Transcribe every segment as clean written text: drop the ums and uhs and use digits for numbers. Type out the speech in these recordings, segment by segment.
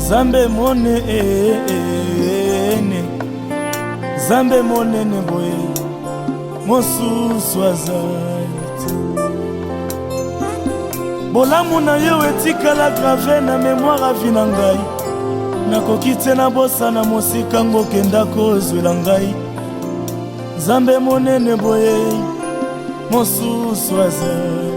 Zambe monene, Zambe monene boye, mosusu azali. Bolamu na yo etikala grave na mémoire avi na ngai. Nakoki te na bosa na mosika ngokenda kozwela ngai. Zambe monene boye, mosusu azali.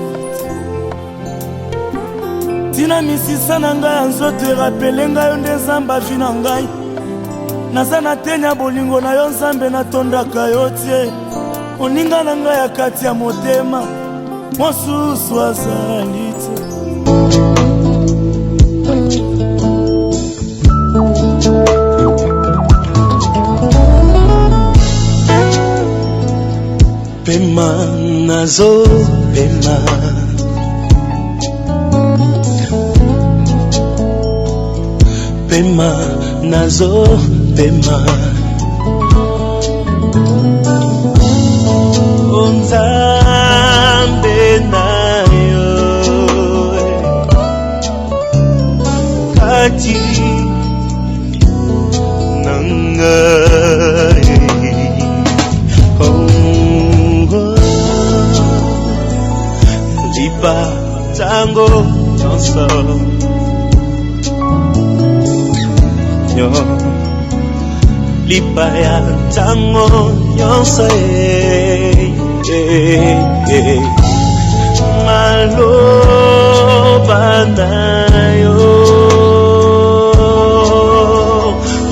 Tina misisa na ngai nzoto erapele ngai yo nde Nzambe avi na ngai. Naza na tenya bolingo na yo Nzambe natondaka yo tie. Oninga na ngai ya kati ya motema, mosusu azali te. Pema nazo pema, pema nazo pema, Nzambe na yo kati na ngai. Lipa tango nyonso yo, lipa ya tango nyonso maloba na yo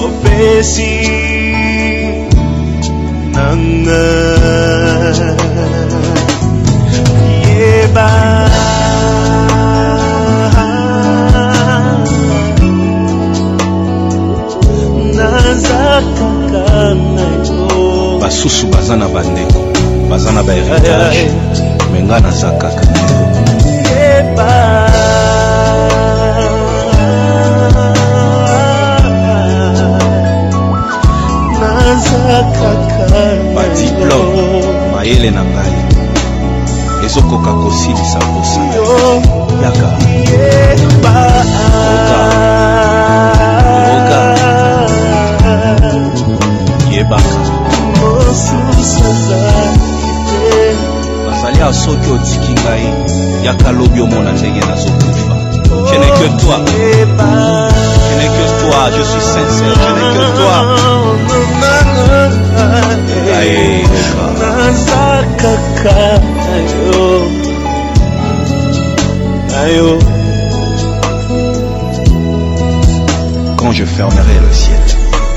opesi na ngai. Yeba basusu bazana bandeko, bazana ba héritage, menga na zakaka. Ba diplôme mayele na ngai ezokoka kosilisa posa yaka oka yebaka bazali asoki otiki ngai yaka lobi omona ndenge nazokufa. Je n'ai que toi, je n'ai que toi, je suis sincère, je n'ai que toi. Quand je fermerai le ciel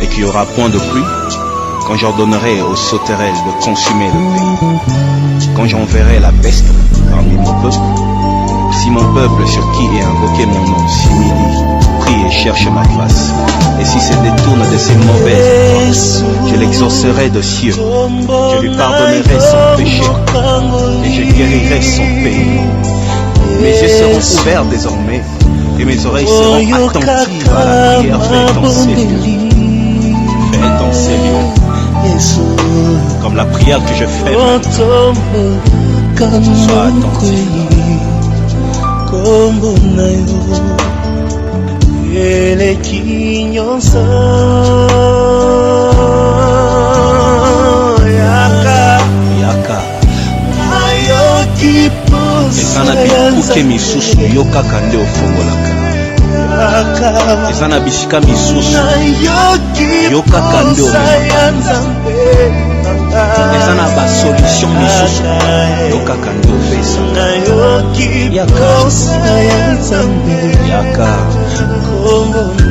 et qu'il n'y aura point de pluie, quand j'ordonnerai aux sauterelles de consumer le pays, quand j'enverrai la peste parmi mon peuple, si mon peuple sur qui est invoqué mon nom s'humilie, prie et cherche ma face, et si se détourne de ses mauvaises voies, je l'exaucerai de cieux, je lui pardonnerai son péché et je guérirai son pays. Mes yeux seront ouverts désormais et mes oreilles seront attentives à la prière faite dans ces lieux. Faite dans ces lieux, comme la prière que je fais maintenant. Sois attentif. Kombo na yo eleki nyonso yaka ayoki posa ezana bikuke misusu yo kaka nde ofongolaka ezana bisika misusu yo kaka nde omemaka ezana basolution misusu yo kaka nde opesaka yaka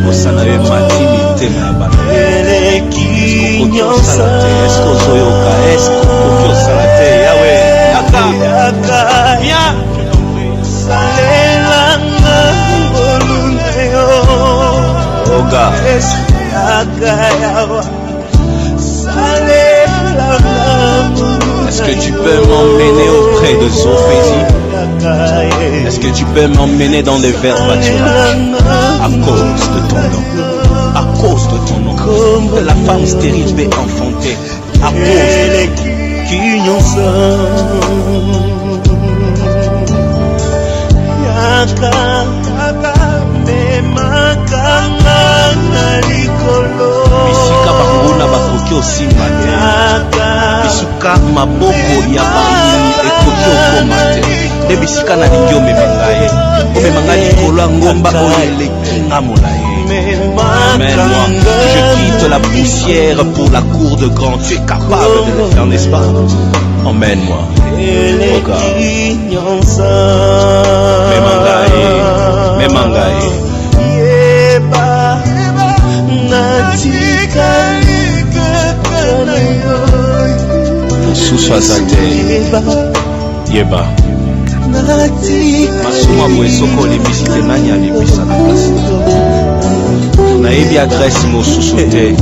osana yo emati mitema ya bana okoki osala te eske ozoyoka eske okoki osala te yawe yaka bien salelanga ngolu na yo oga yaka yawa est-ce que tu peux m'emmener auprès de Zophésie? Est-ce que tu peux m'emmener dans les verts pâturages? À cause de ton nom, à cause de ton nom, que la femme stérile peut enfanter, à cause de ton nom. maboko ya banini ekoki okoma te nde bisika nalingi omema ngai omema ngai likolo ya ngomba oyo eleki nga molai. Emmène-moi, je quitte la poussière pour la cour de grand. Tu es capable de le faire, n'est-ce pas? Emmène-moi. Memangae. Suswazate. Yeba. Masuma bwesoko libisite nani alibisa na kasi. Nayebi adresse mosusu te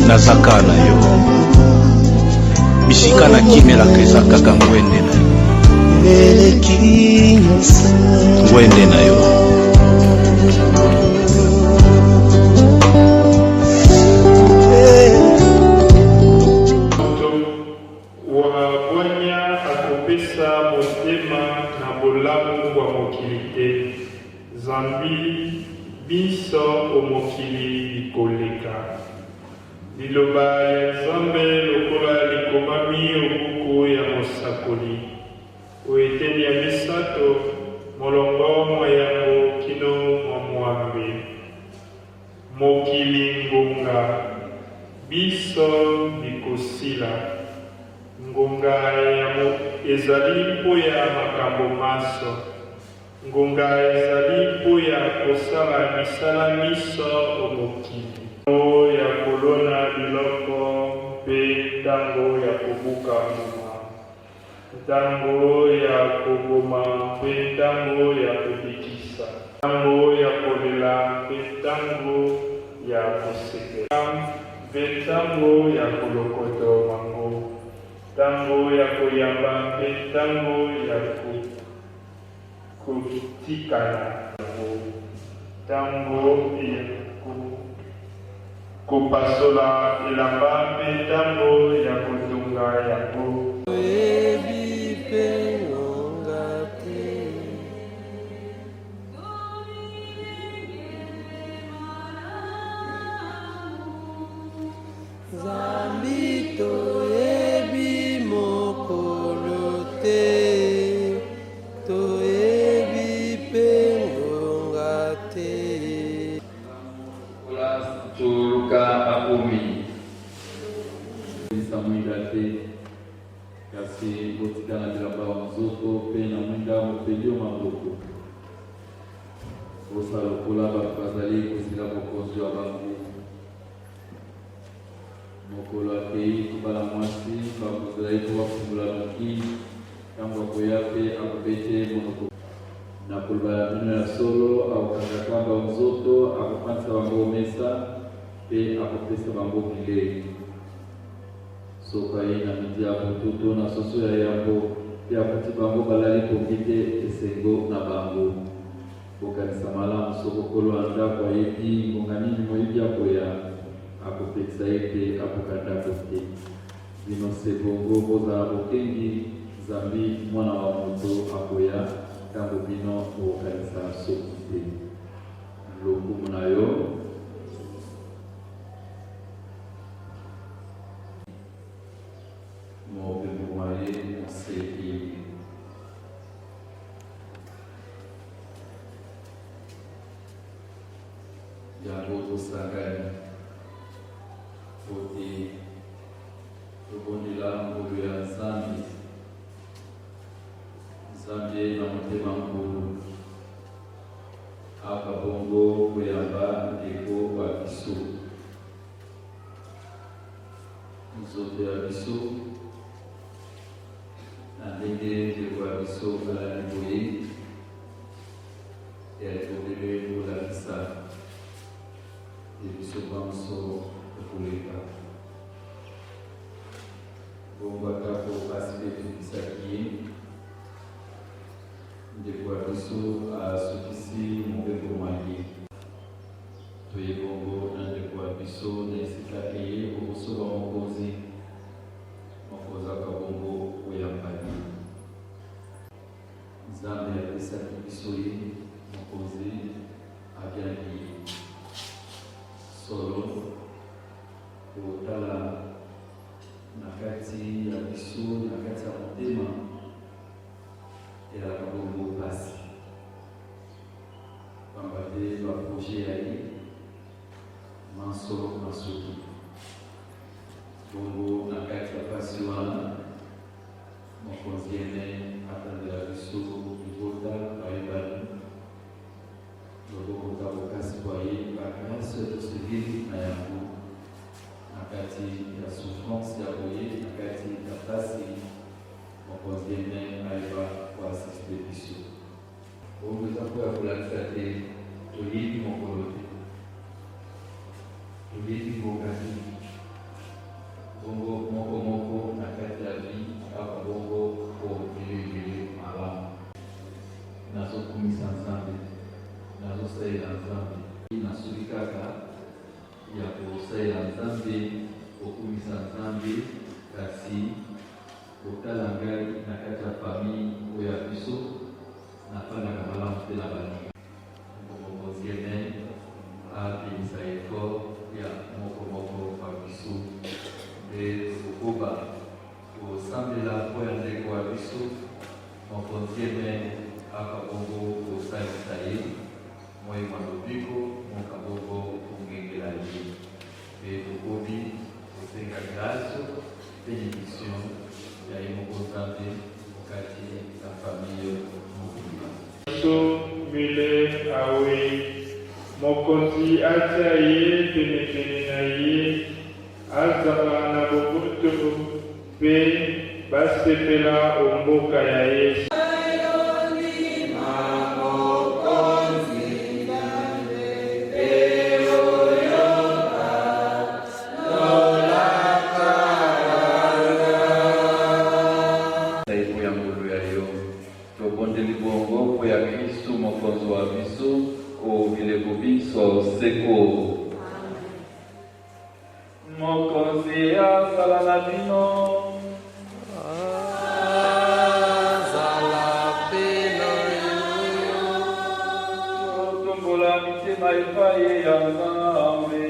nazaka na yo bisika nakimelaka eza kaka ngwende na yo wabwanya akopesa motema na bolamu bwa mokili te zambi biso omokili likoleka liloba ya nzambe lokola likomami obuku ya mosakoli oeteni ya misato molongo mwa yango kino mwa mwambe mokili ngonga biso bikosila ngonga ezali mpo ya makambo maso ngonga ezali mpo ya kosala misala miso omokili ya kolona biloko mpe ntango ya kobuka mbuma ntango ya koboma mpe ntango ya kobikisa ntango ya kolela mpe ntango ya kosepela mpe ntango ya kolokoto mango ntango ya koyamba mpe ntango ya kutikana ntango ya kopasola elamba mpe ntango ya kotunga yango kasi botikana bilamba wa nzoto mpe na mwinda mopeli yo maboko kosa lokola bato bazali kosila mokonzi wa bango mokolo akei kobala mwasi bato bazali kobafungola noki ntango akoya mpe akobete monoko na koloba ya bino ya solo akokanga kamba wa nzoto akopanisa bango mesa mpe akopesa bango bilei soka ye na midi ya botuto na soso ya yambo mpe akuti bango balali koki te esengo na bango bokanisa malamu soko kolo ya ndako ayebi ngonga nini moyebi akoya akopekisa ye te akoka ndako te bino se bongo bozala bokengi nzambi mwana wa moto akoya ntango bino bokanisa soki te lokumu na yo yango tosangani oti tobondela ngolu ya nzambe nzambe na motema ngolu aka bongo koyamba ndeko wa biso nzoto ya biso na ndenge ndeko ya biso alali boye yalitobele kolakisa biso banso okoleka bongo atako pasi mpe tokisaki ye ndeko ya biso asukisi mobeko mwangi toye bongo na ndeko ya biso na esika eye okosoba mokonzi mokozaka bongo oyambani nzambe apesaki biso ye mokonzi abiaki solo kotala te baprojet ya ye manso masuki bongo na kati ya pasi wana mokonzi ene atandela biso libota bayebani loboko kabokasi bwa ye bagrâce tosengeli na yango na kati ya souffrance ya boye na kati ya pasi mokonzi ene ayeba koasiste biso bongo eza mpo ya kolakisa te toyebi mokolo te toyebi bokati bongo moko na kati ya vi kaka bongo po vilevile malamu nazokumisa nzambe nazosalela nzambe nasuki kaka ya kosalela nzambe kokumisa nzambe kasi kotala ngai na kati ya famille oyo ya biso nafandaka malamu mpe na baninga mokonzi ene apimisa effort ya moko pa biso mpe kokoba kosambela mpo ya ndeko ya biso mokonzi ene aka bongo kosalisa ye moyema lobiko moka bongo kongengela ye mpe tokobi kosenga grâce bénédiction ya ye moko nzambe okati ya famille mobimba so mile awe mokonzi atia ye penepene na ye azala na bobutu mpe basepela omboka ya ye mokonzi azala na bino totombola mitema epai ya nzambe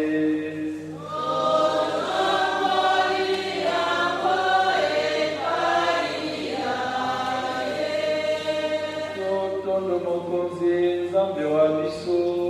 totondo mokonzi nzambe wa biso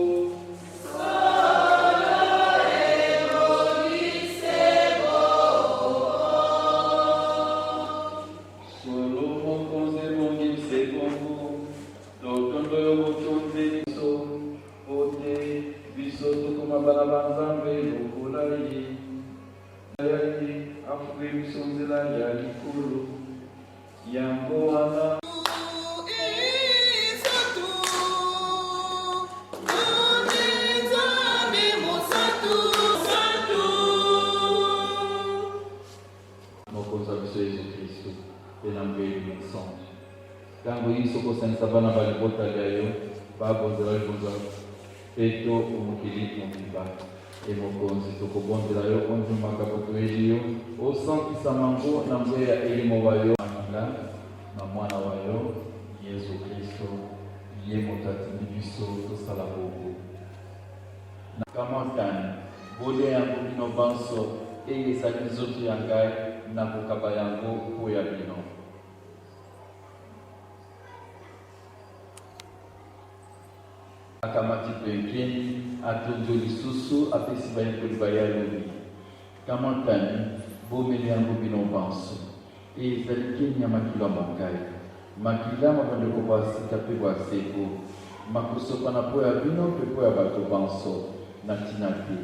Tango isso kosanisa bana balibota lyayo babonzela libonza peto omokili mobimba emokonzi tokobonzela yo ondima makambo toyeli yo osankisa mango na mbweya elimo wayo amila na mwana wayo Yesu Kristo ye moto atindi biso tosala bongo na kamatani bolia yango bino banso eye ezali nzoto ya ngai na kokaba yango mpo ya bino akamati pembeni atondo lisusu apesi bayekoli bayalobi kamatani bomeli yango bino banso ezali keni ya makila mokai makila mabandeko basika mpe baseko makosopana mpo ya bino mpe mpo ya bato banso na ntina te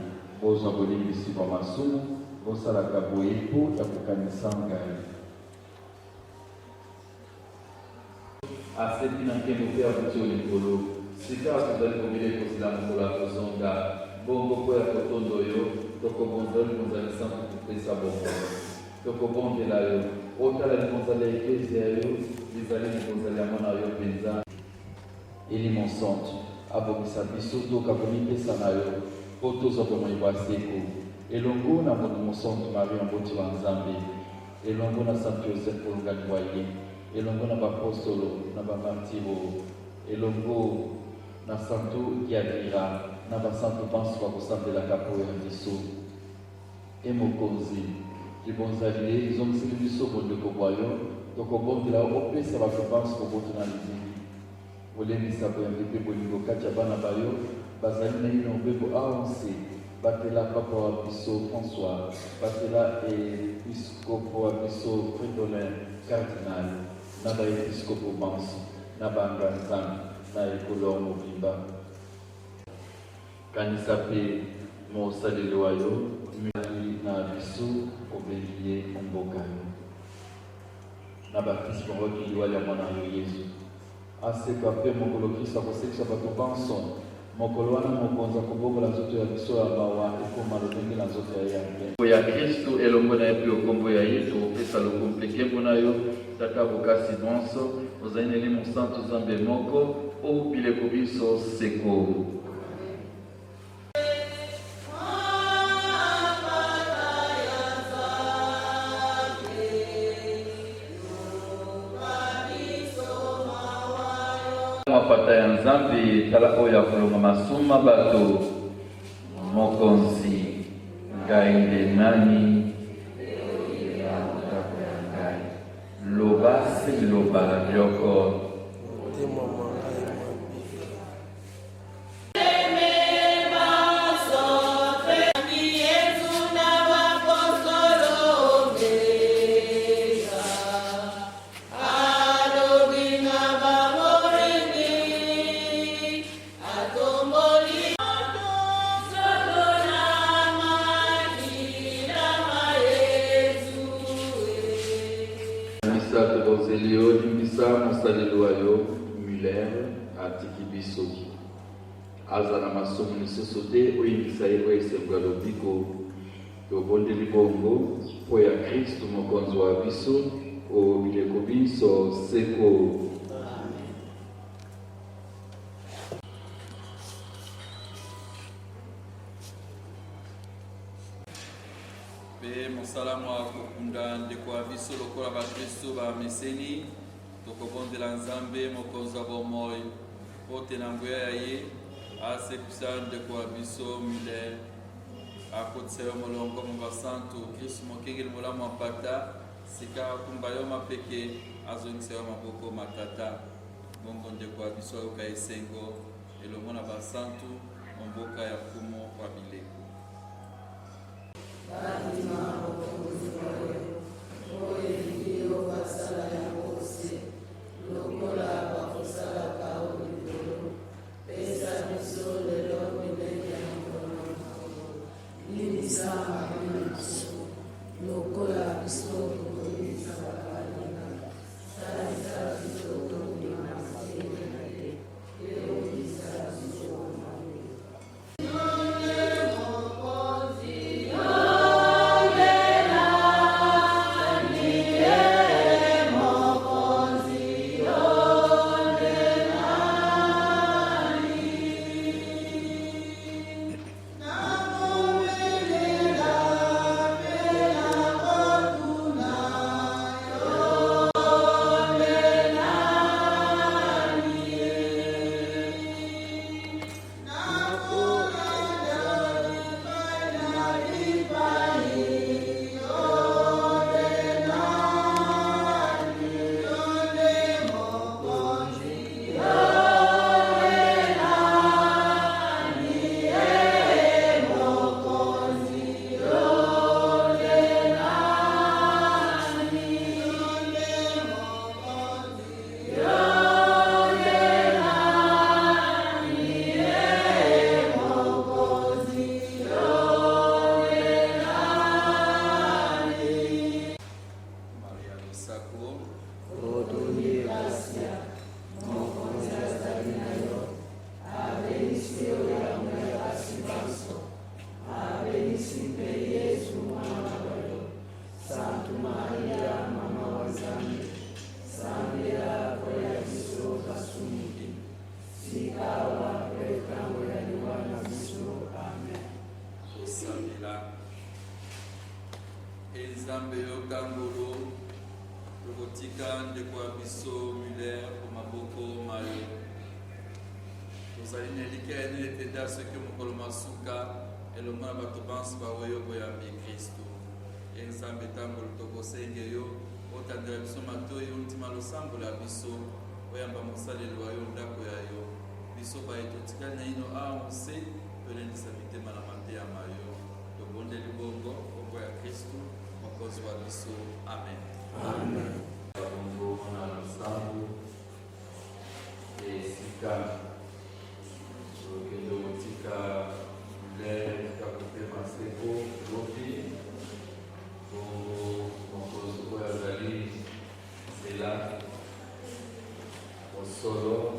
bozwa bolimbisi bwa masumu bosalaka boye mpo ya kokanisa ngai asepi na nkembo mpe abuti yo likolo sika tozali komile kozela mokolo ya kozonga bongo mpo ya kotondo yo tokobonzela likonzala santu kopesa bongo tokobondela yo otala likonzala ya eklezia yo ezali likonzala ya mwana yo mpenza elimo santu abongisa biso toka komipesa na yo mpo tozwa bomoi bwa seko elongo na moto mosantu maria mboti wa nzambe elongo na santu yosef kolongani wa ye elongo na bapostolo na bamartiro elongo na santu kiadira na basantu banso bakosambelaka mpo ya biso emokonzi libonzali ye ezongiseli biso bondeko bwa yo tokobondela opesa bato banso koboto na liziki olembisa boyambi mpe bolingo kati ya bana bayo bazali na ino mbebo avance batela papa wa biso François, batela episkopo wa biso Fridolin Cardinal, na ba episkopo bansi, na banga nzambe, na ekolo mobimba. Kanisa pe mosaleli wayo, mili na biso obelie mboka yo. Na baptisi bongo kiliwali ya mwana yo Yesu. Aseka pe mokolo Kristo akosekisa bato banso. Mokolo wana mokonza kobongola nzoto ya biso ya mawa ekoma lolenge na nzoto ya yango ya Kristo elongo na ye mpe okombo ya ye tokopesa lokompe nkembo na yo tata bokasi nyonso ozali na elimo santo nzambe moko obileko biso seko. Mapata ya Nzambe tala oyo ya kolonga masuma bato mokonzi ngai nde nani loba se loba yoko Roselio limbisa mosaleli wayo Muller atiki biso aza na masomo lisusu te oyimbisa ye oyo esengo ya lobiko tobondeli bongo mpo ya Kristu mokonzi wa biso obileko biso seko. Pe mosalamu wa kokunda ndeko wa biso lokola bakristo ba meseni tokobondela Nzambe mokonzi wa bomoi po te na nguya ya ye asekisa ndeko wa biso Muller akotisa yo molongo mo basantu Kristo mokengeli molamu wa mpata sika akumba yo mapeke azongisa yo maboko matata bongo ndeko wa biso ayoka esengo elongo na basantu mboka ya kumo kwa bileko. Nzambe yo kangolo lokotika ndeko ya biso Muller po maboko mayo tozali na elikya ene etenda soki mokolo masuka elongo na bato bansi baoyo boyambi Kristo Nzambe tangolo tokosenge yo otandela biso matoyi ontima losambola biso oyamba mosaleli wa yo ndako ya yo bisoba etotikali na ino aonse peleni sabite malamante ya mayo tobonde libongo kombo ya Kristu mokozi wa biso. Amen. Amen. Bongo na lusambu esika okendo motika le kakote maseko lobi bongo mokozi oyo azali nzela mosolo.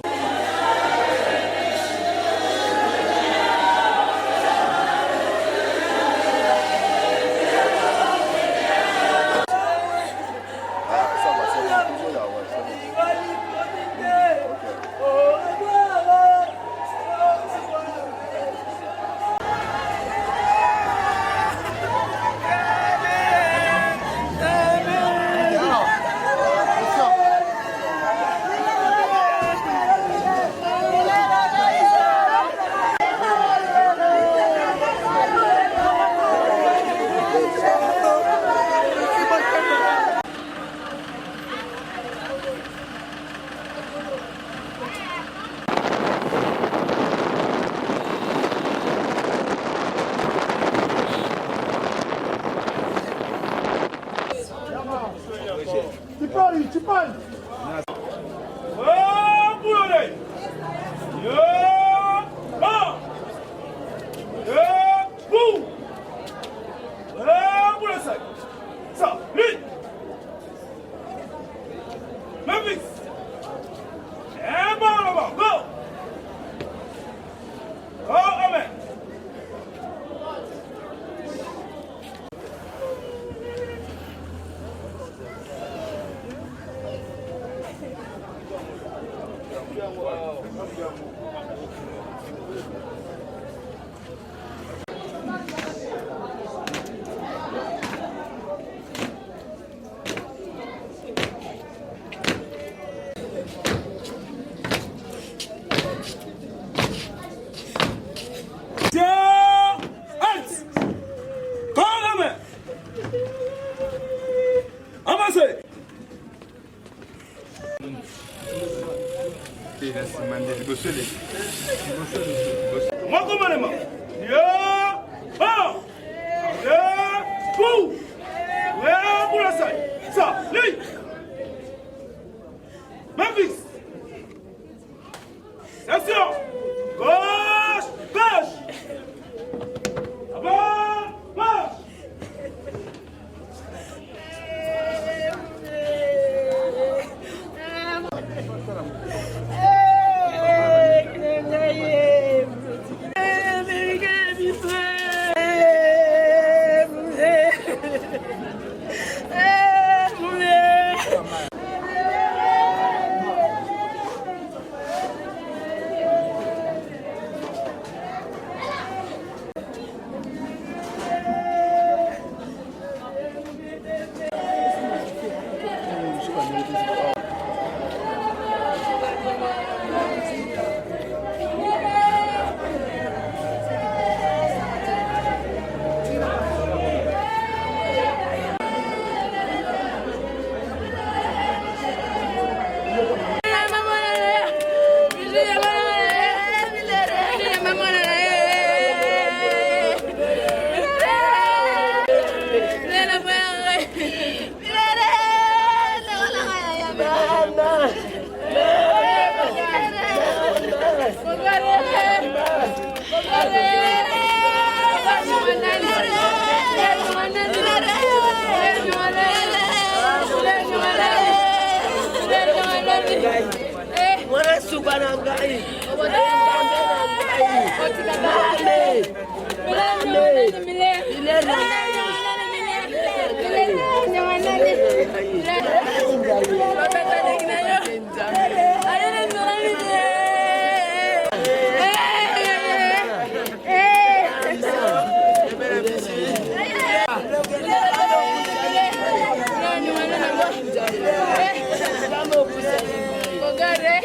Chipali. Bogare.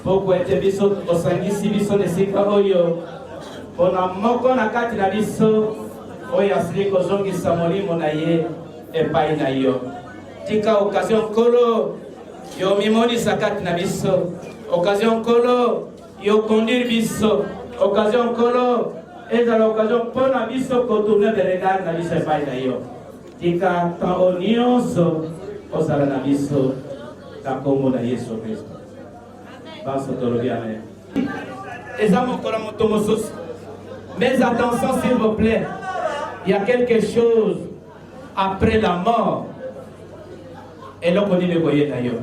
Poko ete biso osangisi biso nesika oyo pona moko na kati na biso oyo asili kozongisa molimo na ye epai na yo. Tika occasion kolo yo mimonisa kati na biso, occasion kolo yo conduire biso, occasion kolo ezala occasion pona biso kotourner de regard na biso epai na yo. Tika tan nyonso ozala na biso na kombo na Yesu Kristo. Mais attention s'il vous plaît, il y a quelque chose après la mort. Et là on dit le voyer d'ailleurs.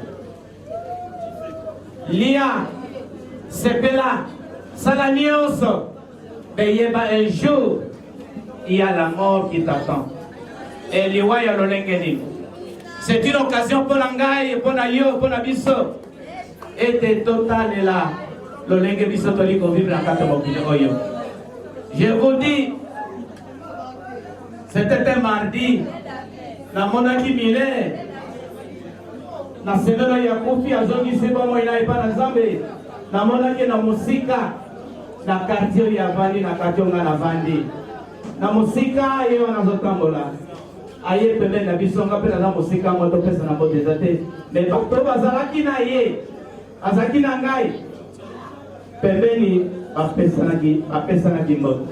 L'IA, c'est là, ça la nuance. Mais il y a un jour, il y a la mort qui t'attend. Et l'IA, il y a le. C'est une occasion pour l'angaï, pour la yo, pour la biso. Et total est là. Le lengue bisotoli qu'on vivre en 4 mois. Je vous dis, c'était un mardi. Na monaki mine. Na senelo ya kofi azongi seba mo ina ipa na zambe. Na monaki na musika. Na quartier ya vandi na quartier na vandi. Na musika yeye wanazotambola. Aye pembe na bisonga pe na musika moto pesa na bote zate. Mais bakto bazalaki na ye. Azaki na ngai pembeni apesa na kimbo.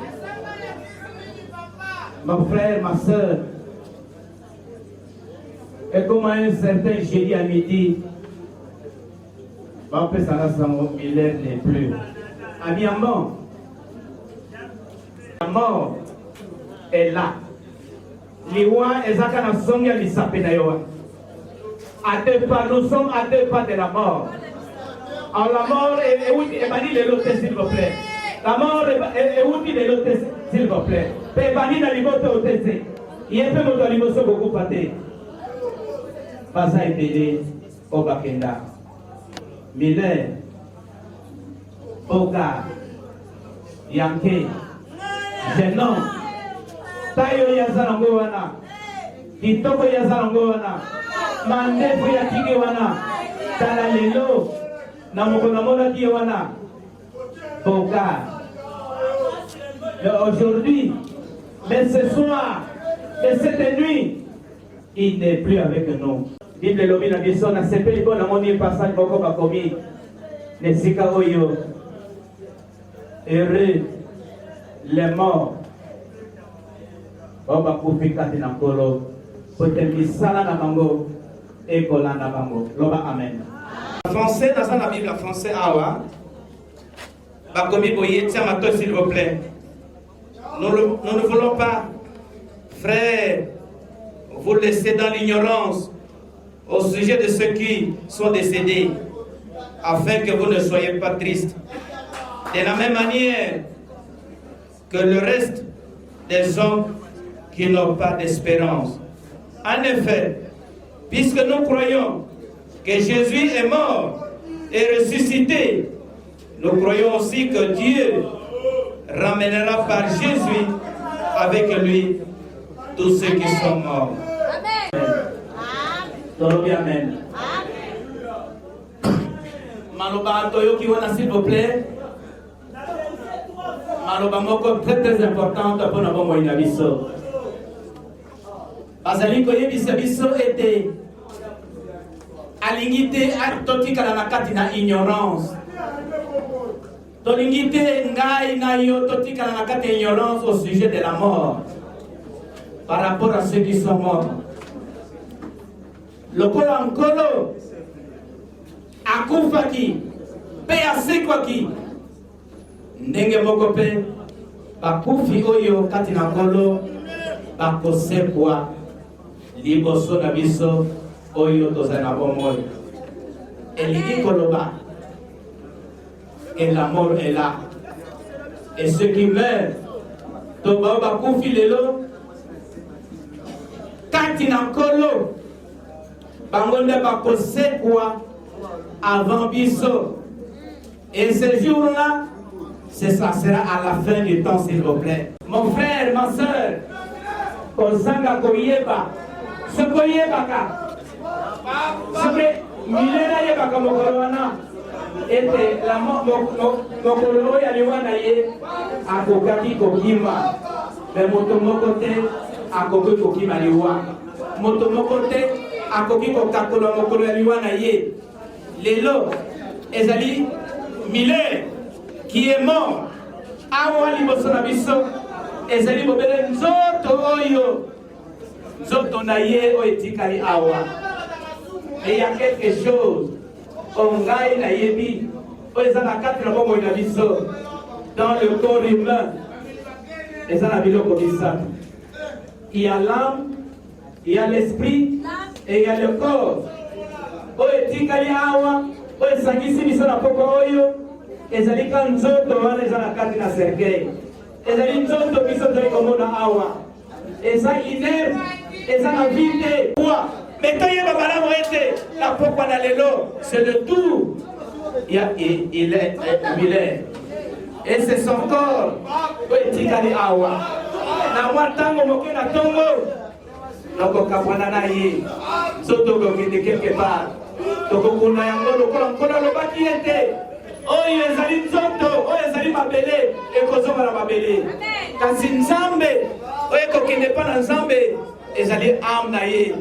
Ma frère, ma soeur, Et comme un certain jeudi à midi, on peut s'en rassembler, Miller n'est plus. Ami à mort. La mort est là. Liwa ezaka na songi ya misape na yo. À 2 pas, nous sommes à 2 pas de la mort. Alors la mort est où est banni les lotes s'il vous plaît. La mort est où les lotes s'il vous plaît. Pe banni na libote otese. Il est fait moto liboso beaucoup paté. Pasa ebele obakenda. Miller Oga Yanke Jenon Tayo Yazarango wana Kitoko Yazarango wana Mandefu ya Tige wana Tala lelo Namokona mona Tige wana Oga. Aujourd'hui, mais ce soir, mais cette nuit, il n'est plus avec nous. Bible lobi na biso na sepeli ko na moni passage boko bakomi nesika oyo heureux les morts oba kufika tina kolo pote misala na bango ekolanda bango loba amen. Français dans la Bible français awa bakomi boye tia mato s'il vous plaît. Nous ne voulons pas, frères, vous laisser dans l'ignorance au sujet de ceux qui sont décédés, afin que vous ne soyez pas tristes. De la même manière que le reste des hommes qui n'ont pas d'espérance. En effet, puisque nous croyons que Jésus est mort et ressuscité, nous croyons aussi que Dieu ramènera par Jésus avec lui tous ceux qui sont morts. Amen. Maloba Toyoki wana s'il vous plaît. Maloba moko très importante pour na bongo ina biso. Bazali ko yebisa biso était alingité artotika na kati na ignorance. Tolingité ngai na yo totika na kati ignorance au sujet de la mort par rapport à ceux qui sont morts. Le Kolankolo akufaki pe asekwaki ndenge moko pe bakufi oyo kati na nkolo bakosekwa liboso na biso oyo tozali na bomoi elingi koloba et la mort est là et ceux qui meurent toba bakufi lelo kati na nkolo bangonde bakosekwa avant biso. Et ce jour-là, ça sera à la fin du temps, s'il vous plaît. Mon frère, ma soeur, Kozanga Koyeba, ce Koyeba ka, ce que Milena Yeba Kamokorowana, était la Mokoro Yaliwana Ye, à Kokaki Kokima, mais Motomokote, à Koki Kokima Liwa, Motomokote, à Koki Kokakolo Mokoro Yaliwana Ye. Lelo, Ezali, Miller, qui est mort, Awali Bosonabiso, Ezali Bobele, Nzoto Oyo, Nzoto Naye Oetikari Awa. Et il y a quelque chose, Ongaï Nayebi, Oezana Katra Bomo Nabiso, dans le corps humain, Ezana Bilo Kobisa. Il y a l'âme, il y a l'esprit, et il y a le corps. Oye tikali awa, oye sangisi biso na poko oyo, ezali ka nzoto wana eza na kati na cercueil. Ezali nzoto biso toli komona awa. Eza inerte, eza na vide. Mais quand il y a babala moete, la poko na lelo, c'est le tout. Il est Miller. Et c'est son corps. Oye tikali awa. Na watango moke na tongo. Noko kapwana na ye. Soto kokende quelque part. Tokokuna yango lokola nkona lobaki ete oyo ezali nzoto oyo ezali mabele ekozonga na mabele kasi nzambe oyo ekokende mpa na nzambe ezali âme na ye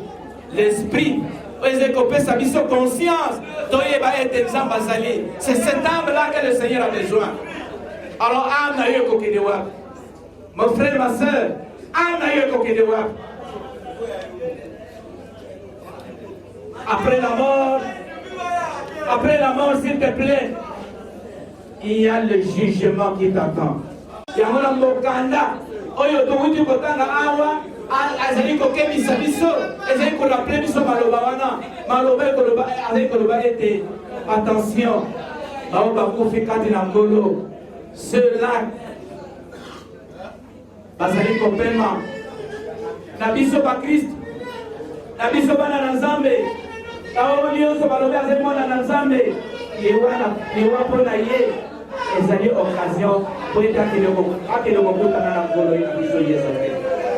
l'esprit oyo ezali kopesa biso conscience toyeba ete nzambe azali. C'est cette âme là que le Seigneur a besoin. Alors âme na yo ekokende wapi? Mon frère, ma soeur, âme na yo ekokende wapi? Après la mort, s'il te plaît, il y a le jugement qui t'attend. Il y a un mokanda, oyo touti kotanga awa, azali kokebisa biso, ezali korappele biso maloba wana, maloba ekoloba, azali koloba ete, attention, bao bakufi kati na ngolo, ceux-là, bazali kopema, na biso ba Christ, na biso bana na Nzambe, na nyonso balobi azali mwana na Nzambe, liwa mpo na ye ezali occasion po ete akende kokutana na ngolo ya biso Yesu.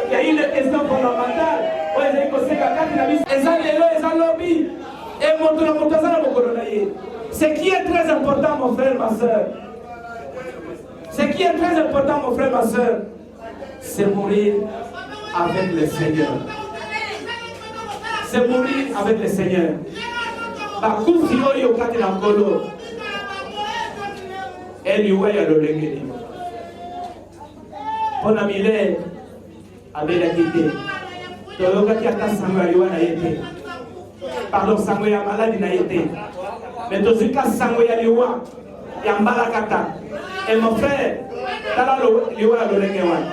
Il y a une question fondamentale oyo ezali koseka kati na biso, eza lelo eza lobi, e moto na moto aza na mokolo na ye. Ce qui est très important, mon frère, ma soeur, ce qui est très important, mon frère, ma soeur, c'est mourir avec le Seigneur. C'est mourir avec le Seigneur. Bakufi oyo kati na ngolo eliwa ya lolengeli mpona milele abelaki te toyokaki ata sango ya liwa na ye te, pardon, sango ya maladi na ye te, mais tozwika sango ya liwa ya mbalakata. Et mon frère, tala liwa ya lolenge wana.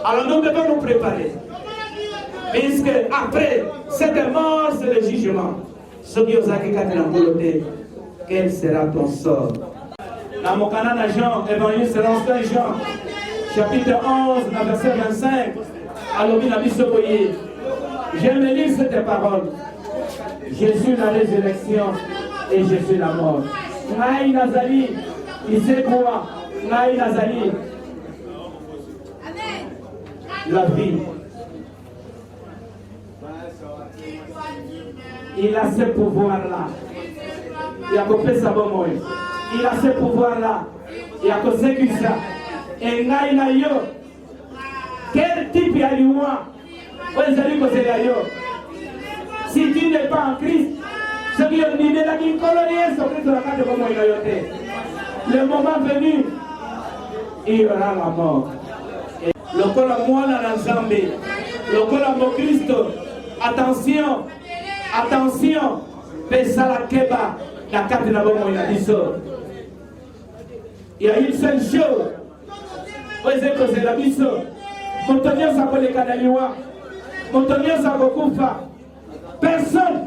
Alors nous devons nous préparer, puisque après cette mort, c'est le jugement. Ce qui vous a dit quel sera ton sort? Dans mon canal Jean, évangile selon Saint Jean, chapitre 11, verset 25, alors il a dit ce voyer. J'aime lire cette parole. Je suis la résurrection et je suis la mort. Naï Nazali, il sait quoi? Naï Nazali, la vie. Il a ce pouvoir-là. Il a coupé sa bonne. Il a ce pouvoir-là. Il a conseillé ça. Et n'a yo. Quel type y a eu moi? Si tu n'es pas en Christ, ce qui est l'idée de la colonie, le moment venu, il y aura la mort. Le col à moi dans l'ensemble. Le col à mon Christ. Attention. Attention, pesa la keba, la carte de la bombe, il y a une seule chose. Vous avez causé la biso. Montonio sa kole kanaliwa. Montonio sa kokufa. Personne.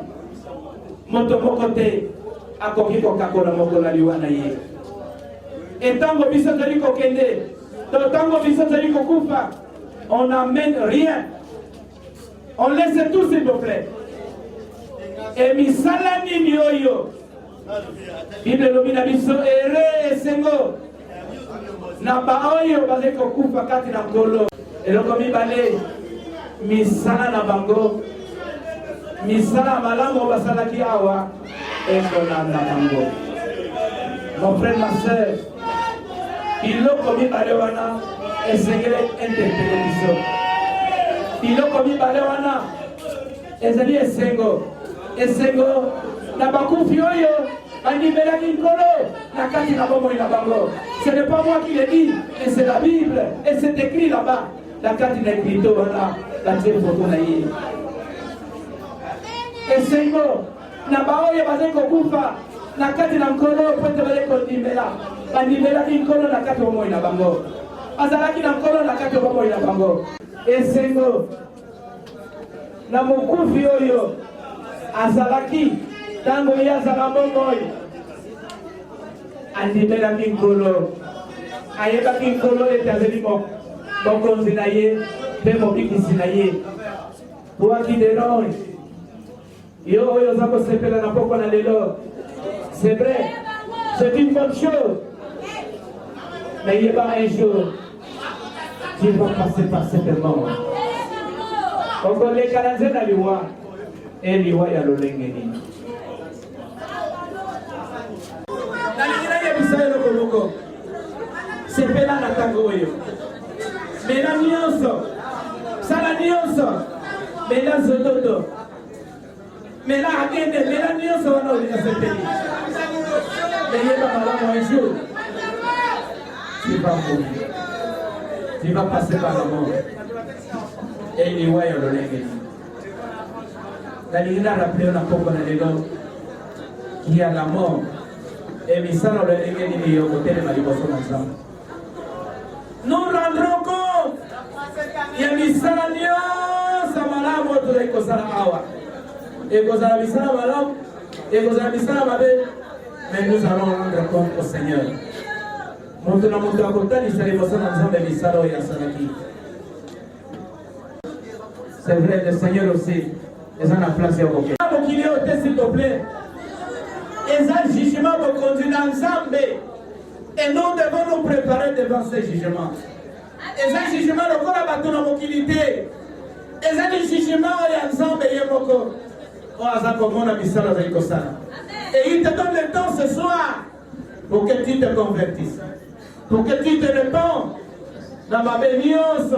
Montomokote. Akoki kokakona mokola liwa na ye. Et tango biso zali kokende. Tango biso zali kokufa. On n'amène rien. On laisse tout s'il vous plaît. Et misala nini oyo Bible lobi na biso ere esengo na ba oyo bazali kokufa kati na ngolo eloko mibale misala na bango misala malamu basalaki awa ekolanda bango. Mon frère, ma soeur, iloko mibale wana esengeli interpele biso, iloko mibale wana ezali esengo na bakufi oyo bandibelaki nkolo na kati na bomoi na bango. Ce n'est pas moi qui le dis, mais c'est la Bible et c'est écrit là-bas. La kati na écrito wana batie photo na ye esengo na baoyo bazali kokufa na kati na nkolo po ete bazali kondimela bandibelaki nkolo na kati bomoi na bango, azalaki na nkolo na kati bomoi na bango. Esengo na mokufi oyo azalaki tango ye azala bomoi andimelaki nkolo, ayebaki nkolo ete azali mokonzi na ye mpe mobikisi na ye. Bwaki deronge yo oyo oza kosepela na poko na lelo, c'est vrai, c'est une bonne chose, mais yeba un jour tu vas passer par cette mort. Okoleka na nze na liwa eliwa ya lolengeni nalingi nayebisa eloko moko sepela na ntango oyo mela nyonso sala nyonso mela zododo mela akende mela nyonso wana olinga sepeli meyeba malamu un jour tu vas mourir, tu vas passer par la mort eliwa ya lolengeni. La ligne a rappelé la pompe dans les dents qui a la mort. Et Missara le dégué dit au côté de Maliboson ensemble. Nous rendrons compte. Il y a Missara Dio, Samala, Moto et Kosara Awa. Et Kosara Missara Malam, et Kosara Missara Mabé. Mais nous allons rendre compte au Seigneur. Maintenant, mon Dieu, à côté, il s'est ensemble de Missara et Yasanaki. C'est vrai, le Seigneur aussi. Ils ont la place à côté. Qu'il y ait, s'il te plaît. Ils ont un jugement pour conduire ensemble. Et nous devons nous préparer devant ce jugement. Ils ont un jugement pour la bâton de mobilité. Ils ont un jugement ensemble et Yemoko. Et il te donne le temps ce soir pour que tu te convertisses. Pour que tu te réponds dans ma béniose.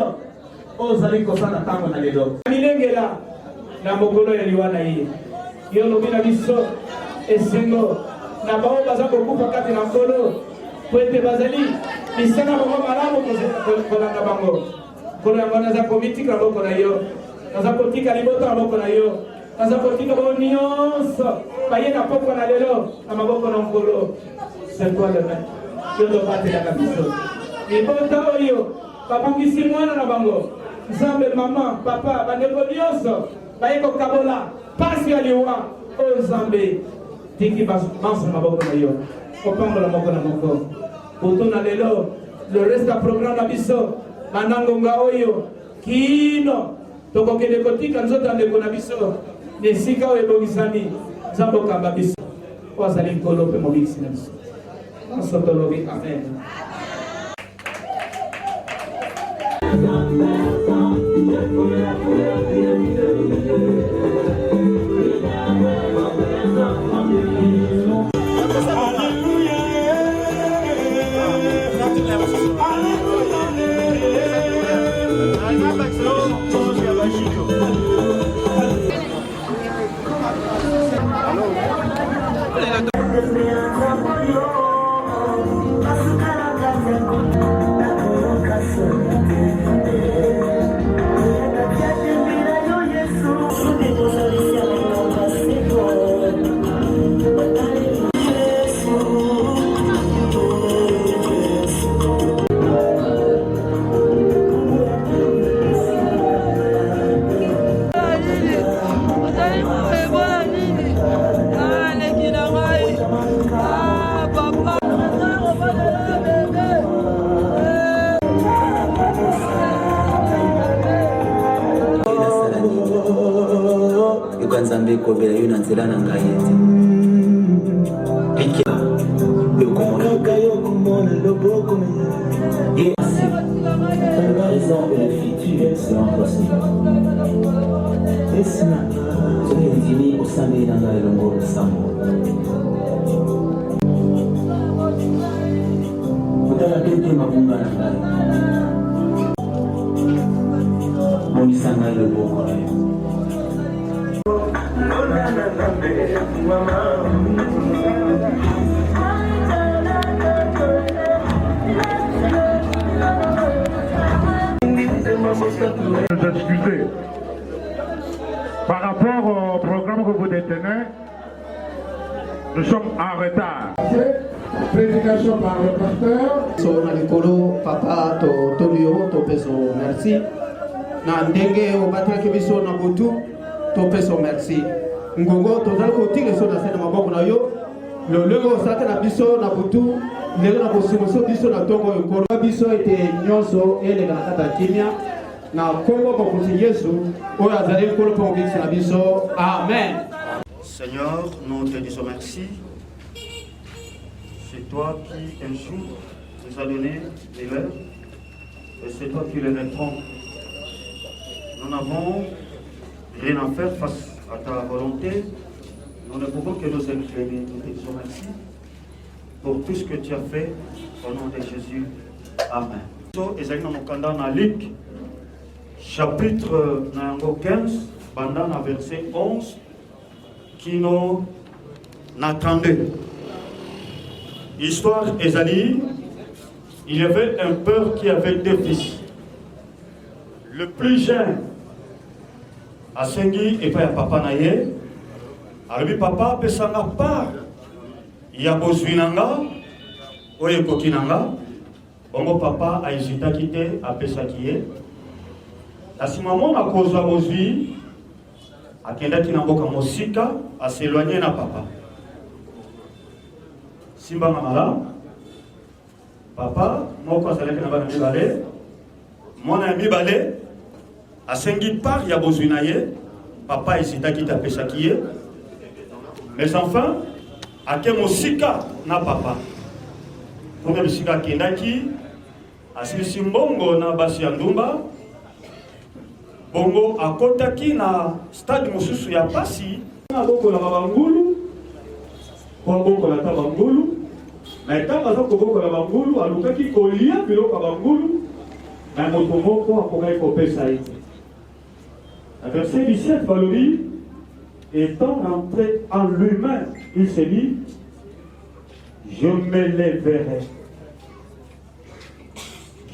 Ozali kosana tango na lelo. Milengela na mokolo ya liwana hii. Yo lobina biso esengo na bao baza kokufa kati na mokolo. Poete bazali misana bango malamu kolanda bango. Kolo yango naza komitika moko na yo. Naza kotika liboto na moko na yo. Naza kotika bao nyonso. Baye na poko na lelo na maboko na mokolo. C'est toi le maître. Yo do bate la kabiso. Liboto oyo babungisi mwana na bango. Zambe maman, papa, bandeko nyonso, bayeko kabola, pasi ya liwa, o Zambe, tiki banso maboko na yo, kopambola moko na moko. Utuna lelo, le reste du programme na biso, manangonga oyo, kino, tokokende kotika nzoto ndeko na biso, nesika oyo ebongisami, Zambo kamba biso, wazali nkolo pe mobikisi na biso. Nasotolobi, amen. Nzambe kobela yo na nzela na ngai ete eke yokomona loboko yesi raison de la future c'est impossible esina soki ndimi osambeli na ngai elongo losambo kotala mpe te mabunga na ngai monisa ngai loboko na yo. Nous excuser. Par rapport au programme que vous détenez, nous sommes en retard. Prédication par le pasteur. So na likolo papa to tolio to peso merci. Na ndenge o bataki biso na butu to peso merci. Ngongo to zali kotika so na sena maboko na yo. Le lego sata na biso na butu lelo na kosimoso biso na tongo ekolo biso ete nyonso ele na kata kimia na kongo ko kuti Yesu o azali ekolo po ngisi na biso. Amen. Seigneur, nous te disons merci. C'est toi qui un jour nous as donné les lèvres et c'est toi qui les réponds. Nous n'avons rien à faire face à ta volonté. Nous ne pouvons que nous incliner. Nous te disons merci pour tout ce que tu as fait au nom de Jésus. Amen. Ezali na mokanda na Luc chapitre 15 pendant le verset 11 qui nous n'attendait. Histoire Ezali, il y avait un père qui avait deux fils. Le plus jeune asengi epa ya papa na ye alobi papa pesanga part ya bozwi na nga oyo ekoki na nga bongo papa ahésitaki te apesaki ye na nsima mona kozwa bozwi akendaki na mboka mosika aseloigne na papa simbanga malamu papa moko azalaki na bana mibale mwana ya mibale asengi part ya bozwi na ye papa ahésitaki te apesaki ye mais enfin ake mosika na papa ponga bisika akendaki asilisi mbongo na basi ya ndumba bongo akotaki na stade mosusu ya pasi abokola bangulu po abokola ta bangulu na ntango aza kobokola bangulu alukaki kolia biloko ya bangulu na moto moko akokaki kopesa ye na verset 17 balobi étant rentré en lui-même il se dit je me lèverai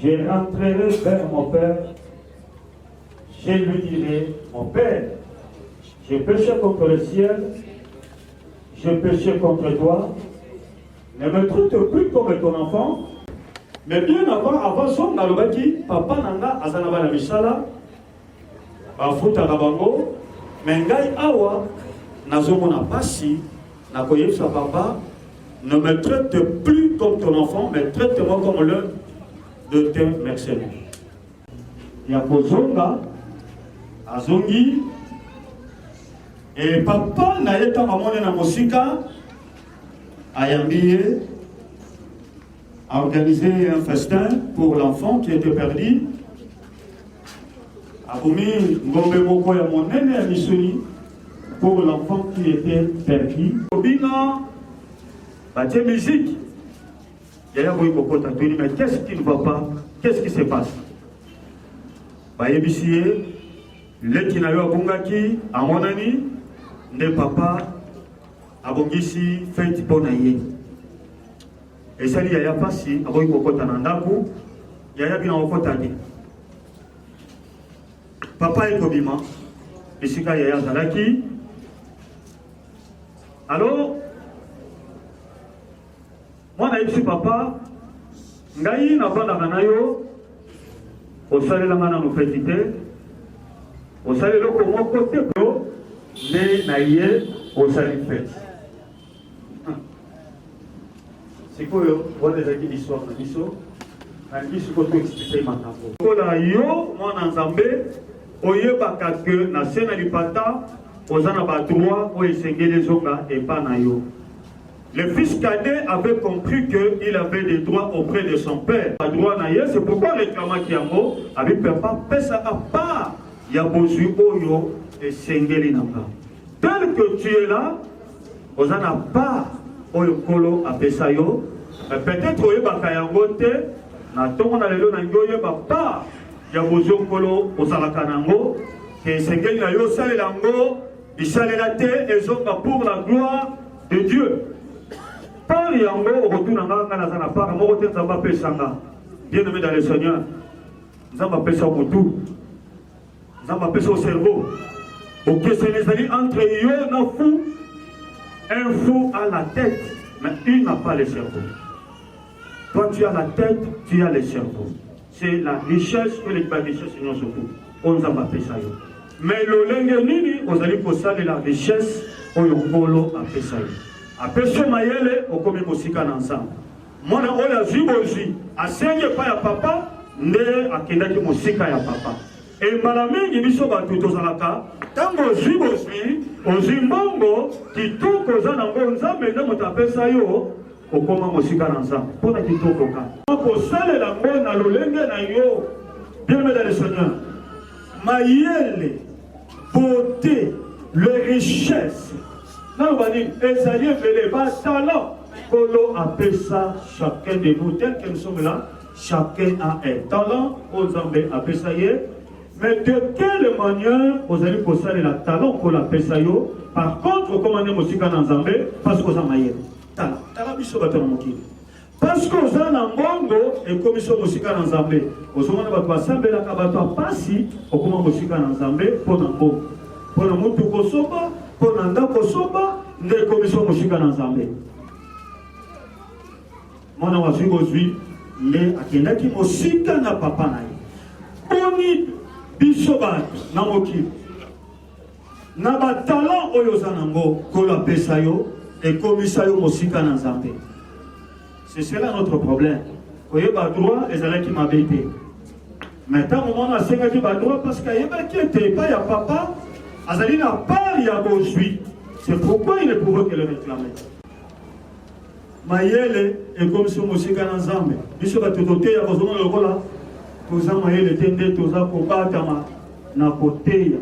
je rentrerai vers mon père je lui dirai mon père j'ai péché contre le ciel j'ai péché contre toi ne me traite plus comme ton enfant mais bien avant son nalobaki papa nanga azana bana misala bafutaka bango mais ngai awa nazomona pasi nakoyebisa papa ne me traite plus comme ton enfant mais traite-moi comme l'un de tes mercenaires ya kozonga azongi et papa na ye ntango amoni na mosika ayambi ye a organisé un festin pour l'enfant qui était perdu akomi ngombe moko ya monene ya misuni pour l'enfant qui était perdu obina batie musique yaya boyi kokota toni mais qu'est-ce qui ne va pas qu'est-ce qui se passe bayebisi ye leki na yo abongaki amonani nde papa abongisi feti mpo na ye esali yaya pasi aboyi kokota na ndako yaya bina kokota te papa ekobima esika yaya azalaki alors mwana yebisi papa ngai navandaka na yo osalelanga nano feti te osali eloko moko te po nde na ye osali feti sikoyo wana ezalaki l'histoire na biso nalingi sikoyo toexplike makambo kola yo mwana nzambe oyebaka ke na se na lipata oza na badroit oyo esengeli ezonga epa na yo. Le fils cadet avait compris qu'il avait des droits auprès de son père. C'est pourquoi réclamaki yango avec papa pesa à part ya bozui oyo et sengeli nanga. Tel que tu es là, ozana part oyo kolo apesa yo. Peut-être oyebaka yango te na tongo na lelo na yoyeba part ya bozui kolo ozalaka nango ke sengeli na yo salela yango bisalela te ezonga pour la gloire de Dieu. Par yango retourne en Ganazana par mon retour Zamba Pesanga. Bien-aimé dans le Seigneur, Zamba Pesa au tout, Zamba Pesa au cerveau. Ok, c'est les alliés entre eux, non fou. Un fou a la tête, mais il n'a pas le cerveau. Toi, tu as la tête, tu as le cerveau. C'est la richesse que les richesses nous se font. On Zamba Pesa. Mais le lengue vous allez posséder la richesse au Yongolo à Pesa. Apeshe mayele okomi mosika na nzambe. Mwana oyo azwi bozwi asenge pa ya papa nde akendaki mosika ya papa. E mbala mingi biso bato tozalaka ntango ozwi bozwi ozwi mbongo kitoko oza nango nzambe nde moto apesa yo okoma mosika na nzambe mpona kitoko kaka kosalela ngo na lolenge na yo. Bien-aimé dans le Seigneur, mayele, beauté, les richesses non, les alliés veulent pas talent. Kolo appelle ça chacun de nous, tel que nous sommes là, chacun a un talent. Aux Zambé appelle ça y est. Mais de quelle manière vous allez posséder le talent pour l'appelle ça yo? Par contre, comment on est musical dans Zambé? Parce que vous avez maillé. Talent. Talent, biso batona mokili. Parce que vous avez un bongo et comme ils sont musical dans Zambé. Vous avez un bateau à Zambé, la bateau à Passi, ou comment musical dans Zambé pour un bongo. pour le monde kosoba, pour nanda kosoba, nde commission mosika na Nzambe. Mwana wa zwi kozwi nde akendaki mosika na papa na ye. Boni biso bato na mokili. Na ba talent oyo zanango kola pesa yo et komisa yo mosika na Nzambe. C'est cela notre problème. Oye ba droit ezalaki mabete. Maintenant moment na sengaki ba droit parce que yebaki était pas ya papa azali na part ya bozwi. C'est pourquoi il ne pouvait que le réclamer. Mayele et komisa mosika na Nzambe. Biso ba totote ya bozoma lokola toza mayele tende toza kobatama na koteya.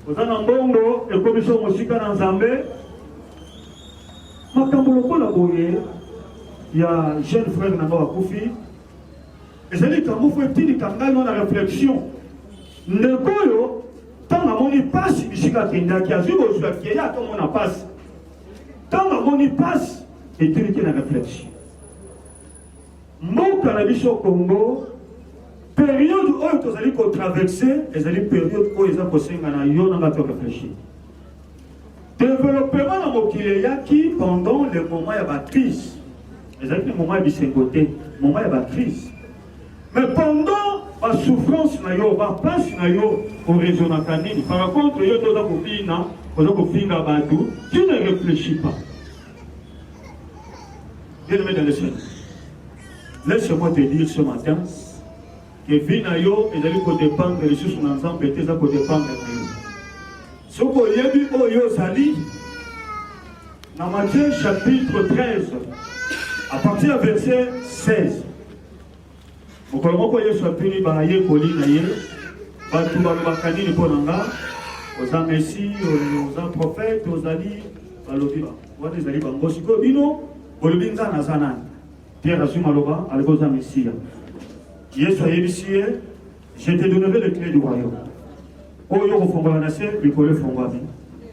Ozana mbongo et commission mosika na Nzambe makambo lokola boye ya jeune frère na ba kufi ezali kambo fo etili kangano na réflexion ndekoyo tanga moni passe bisika kendaki azubo zwa kiya to mona passe tanga moni passe etili na réflexion mboka na biso Congo période où tu allais traverser, les années période où ils ont posé un avion dans la réfléchir. Développement dans mon qui pendant le moment il y a la crise, les années le moment il y a côté, le moment il y a la crise. Mais pendant la souffrance na yo, la passe na yo au réseau na canine. Par contre yo to da kofina, to da kofinga batu, tu ne réfléchis pas. Viens me dans le ciel. Laisse-moi te dire ce matin. Que vie na yo et d'aller dépendre des ressources dans Nzambe et ça ko dépendre de yo. Ce ko yebi oyo sali dans Matthieu chapitre 13 à partir du verset 16. Mokolo ko Yesu apini ba ye koli na ye ba tu ba bakani ni ponanga oza messi oza prophète ozali balobi ba wadi zali bango siko bino bolobi nzana sana Pierre azuma loba alikoza messia. Yesu ayebisi ye, je te donnerai les clés du royaume. Oyo kofongola na se, likolo fongola vi.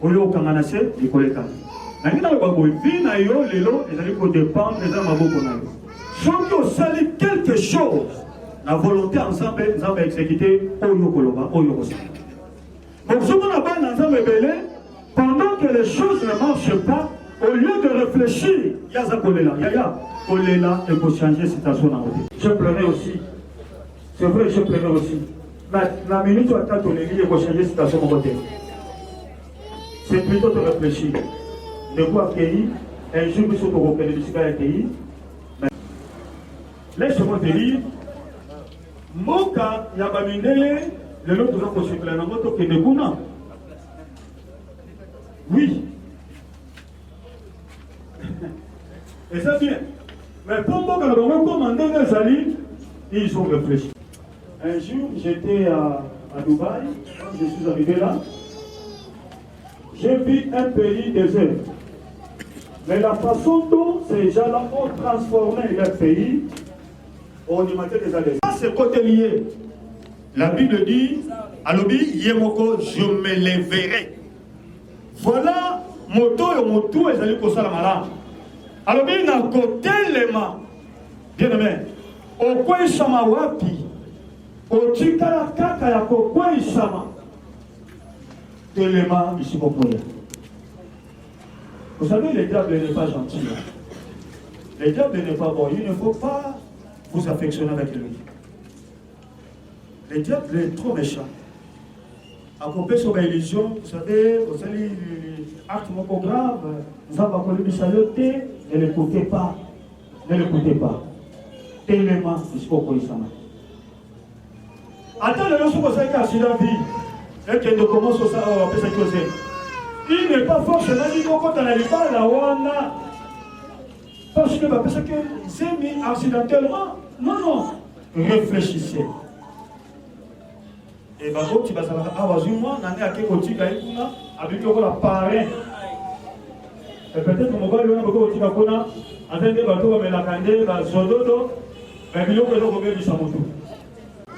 Oyo okanga na se, likolo ekanga. Nangina loba boy, vi na yo lelo ezali ko dépendre eza maboko na yo. Soki osali quelque chose, la volonté ensemble, Nzambe exécuter oyo koloba, oyo kosala. Donc ce qu'on a pas dans Nzambe belé, pendant que les choses ne marchent pas, au lieu de réfléchir, yaza kolela, yaya kolela et pour changer situation dans votre vie. Je pleurais aussi. C'est vrai, je pleurais aussi. La minute où attends ton église, il faut changer la situation de mon côté. C'est plutôt de réfléchir. De vous accueillir, un jour, vous êtes au pays, vous êtes accueilli. Laisse-moi te dire, Moka, Yabamine, le nom de la possible, la moto qui est de Gouna. Oui. Et ça vient. Mais pour moi, quand on a commandé les alliés, ils ont réfléchi. Un jour, j'étais à Dubaï, quand je suis arrivé là, j'ai vu un pays désert. Mais la façon dont ces gens-là ont transformé leur pays, on y mettait des alliés. Ça, c'est côté lié. La Bible dit, Alobi, Yemoko, je me lèverai. Voilà, moto et moto, et allés pour ça la malade. Alors bien na côté lema bien aimé au quoi sama wapi au tikala kaka ya quoi sama lema ici pour moi. Vous savez le diable n'est pas gentil. Le diable n'est pas bon, il ne faut pas vous affectionner avec lui. Le diable est trop méchant. À couper sur l'illusion, vous savez, vous allez acte beaucoup grave, vous avez encore le saluté. Ne l'écoutez pas. Ne l'écoutez pas. Tellement, il faut qu'on y s'en aille. Attends, le nom sur le accident vie. Et qu'il ne commence au salaire, on va faire ça. Il n'est pas forcément dit qu'on compte dans la liba, la wana. Parce que, parce que c'est mis accidentellement. Non, non. Réfléchissez. Et bah, tu vas savoir, ah, vas-y, moi, n'en est à quel côté, avec la parrain. Et peut-être que mon gars, il y a beaucoup de gens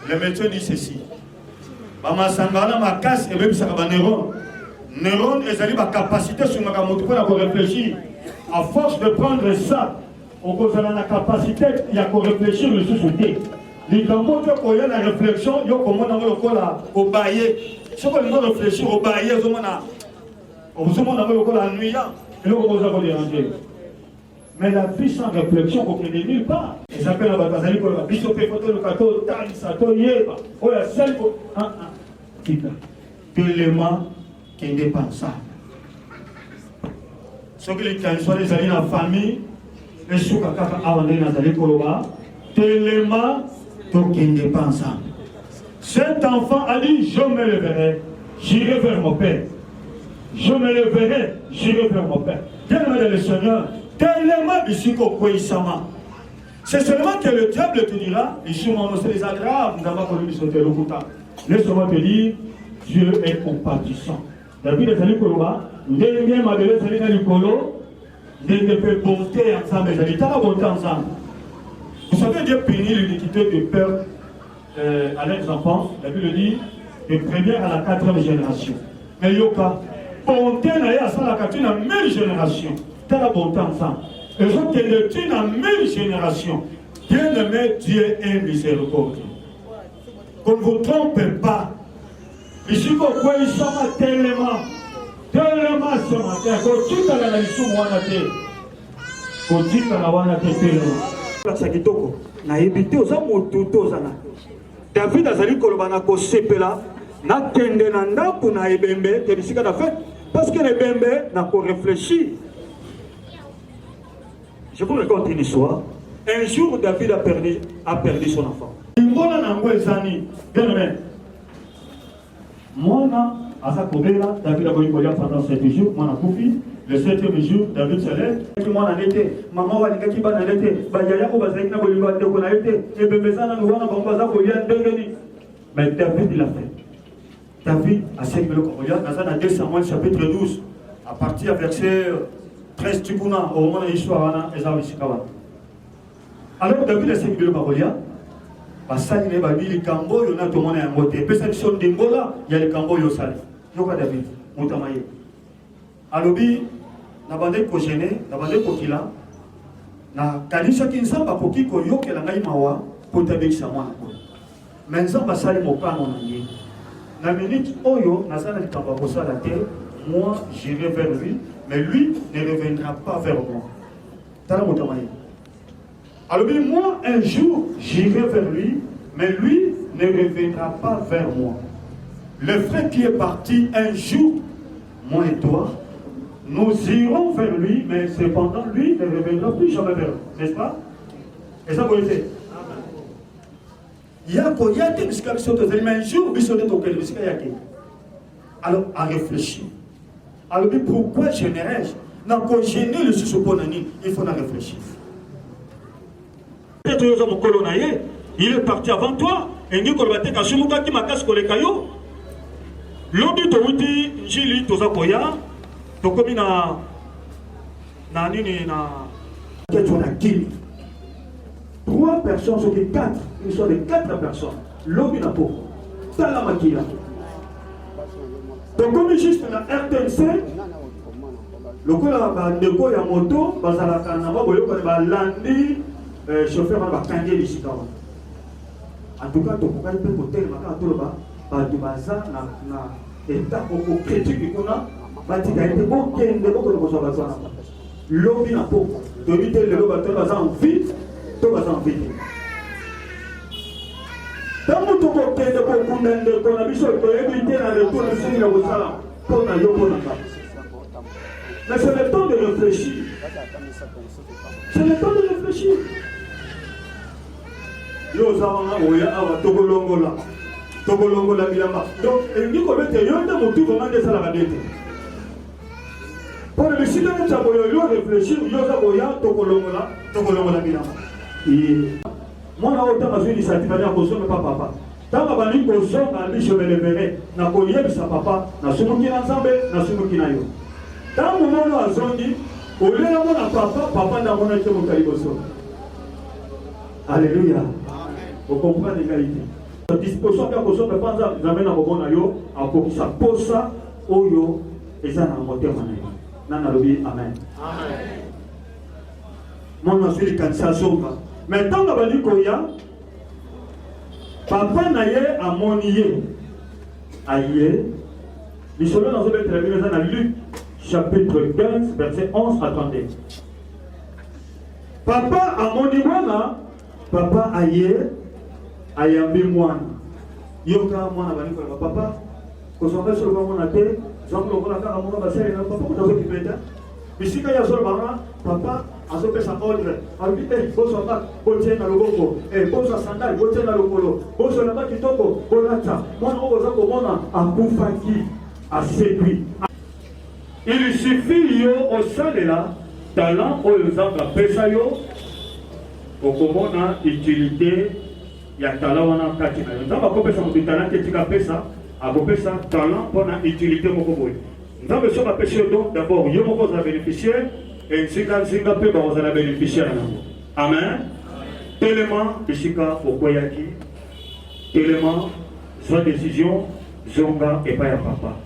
le médecin dit ceci. Neurones, ils ont la capacité sur ma moto pour réfléchir. À force de prendre ça, on a la capacité de réfléchir le sous-souté. Les gens qui ont la réflexion, ils ont commencé à bailler. Ce qu'on doit réfléchir au bailli, on se demande la nuit, et là, on va déranger. Mais la vie sans réflexion, on ne crée nulle part. Ils appellent la bataille pour la bisoper, photo, le cateau, taille, sato, yéba. Oh, la seule pour. L'élément qui est indépendable. Ce que les gens sont les alliés dans la famille, les soukakaka avandés dans les koloba, l'élément qui est indépendable. Cet enfant a dit, je me lèverai, j'irai vers mon père. Je me lèverai, j'irai vers mon père. Bien-aimé le Seigneur, tellement ici qu'au Kouïsama. C'est seulement que le diable te dira, ici on annonce les aggraves, nous avons connu sauter le bouton. Laisse-moi te dire, Dieu est compatissant. David est allé Koloba, dernier Madeleine est allé dans le Kolo, Dieu peut bonté ensemble, ils allaient à bonté ensemble. Vous savez, Dieu punit l'iniquité de peur à leurs enfants, la Bible dit, de première à la 4e génération. Mais Yoka, bonté n'a pas à la 4e génération. T'as la bonté ensemble. Les gens qui sont dans la même génération. Bien-aimé, Dieu est miséricordieux. Qu'on ne vous trompe pas. Ici, vous voyez ça tellement ce matin. Quand tu as la mission, quand tu as la mission, na ebité oza motuto ozana David azali kolobana ko sepela na kende na ndako na ebembe te bisika na fête parce que ebembe na ko réfléchir. Je vous raconte une histoire. Un jour David a perdu son enfant. Mbona na ngo ezani bien aimé. Mona asa kobela David a boyi kolia pendant 7 jours mona kufi. Le 7e jour, David se lève. Maman va dire que bana l'été, Bayaya ko bazaki na bolingo de ko na été, et bebezana nous wana bambaza ko ya ndengeni. Mais David il a fait. David a servi le Koya dans 2 Samuel chapitre 12 à partir verset 13 tukuna au moment de l'histoire na ezali sikawa. Alors David a servi le Koya. Basali ne babi li kambo yo na to mona ya moté. Pesa biso ndimbola ya le kambo yo sali. Yoka David, mutamaye. Alobi na bande ko gêner na bande ko kila na kanisa kinzamba ko kiko yokela ngai mawa ko tabekisa mwana ko menza basali mokano na ye na minute oyo nazana likamba ko sala te moi j'irai vers lui mais lui ne reviendra pas vers moi tala motamaye alobi moi un jour j'irai vers lui mais lui ne reviendra pas vers moi le frère qui est parti un jour moi et toi nous irons vers lui, mais cependant, lui ne reviendra plus jamais vers nous. N'est-ce pas? Et ça, vous voyez? Il y a des biscuits qui sont mais un jour, ils sont des biscuits. Alors, à réfléchir. Alors, pourquoi générais-je? Non, pour gêner le sous-soponani, il faut en réfléchir. Il est parti avant toi. Et nous, quand on va te cacher, nous, qui m'a cassé pour les cailloux. L'objet de Witi, Jili, Tozakoya. Donc, comme il y a qui 3 personnes sur les 4, ils sont les 4 personnes. L'homme n'a pas. T'as la maquille. Donc, comme il juste la RTNC, le coup là, il y a moto, il y a lundi, chauffeur va candier ici. En tout cas, tu peux pas être côté, il y a état critique qu'on a. L'homme n'a pas de le lobby en vite, tout va en vite. Dans mon côté de condamner qu'on a vu sur le éviter la retour de Seigneur au salam, qu'on a eu. Mais c'est le temps de réfléchir. C'est le temps de réfléchir. Yo savons oya awa togolongola. Togolongola bilamba. Donc, il dit qu'on était yonde mon tout vraiment de ça la radette. Pour le décider de ça, il faut réfléchir, il faut moi, je suis initiative à papa. Tant que je me leverai, je vais sa papa, je suis ensemble, je suis ensemble. Tant que je suis au lieu de papa, papa n'a pas été mon caliboso. Alléluia. Vous comprenez l'égalité. La disposition de la personne de Panza, vous amène à mon ayo, à pour ça, pour ça, oyo, et ça n'a pas été Nana Lobi, amen. Amen. Mon ensuite, il candidat Zonga. Maintenant, on va dire qu'il y a papa naye à monier. aïe. Les soldats dans Luc, chapitre 15, verset 11 à 32. Papa a mon imana, papa aïe, ayambi mwana. Yoka mwana bani kwa papa, kosonga sur le mwana te, zango ko la ka mwana basere na papa ko dazo kipeta. Bisika ya sur bana, papa azo pesa ordre. Albite boso ba, boche na loboko, boso sandal, boche na lokolo, boso na ba kitoko, bolata. Mwana ko za ko mona akufaki, asedwi. Il suffit yo au salela talent oyo zanga pesa yo okomona utilité ya talent wana kati na yo. Nzamba kopesa mo talent etika pesa, akopesa talent pona utilité moko boye. Nzamba so bapesa yo donc d'abord yo moko za bénéficiaire et nzinga pe ba za bénéficiaire nango. Amen. Tellement bisika okoyaki. Tellement soit décision zonga et pas ya papa.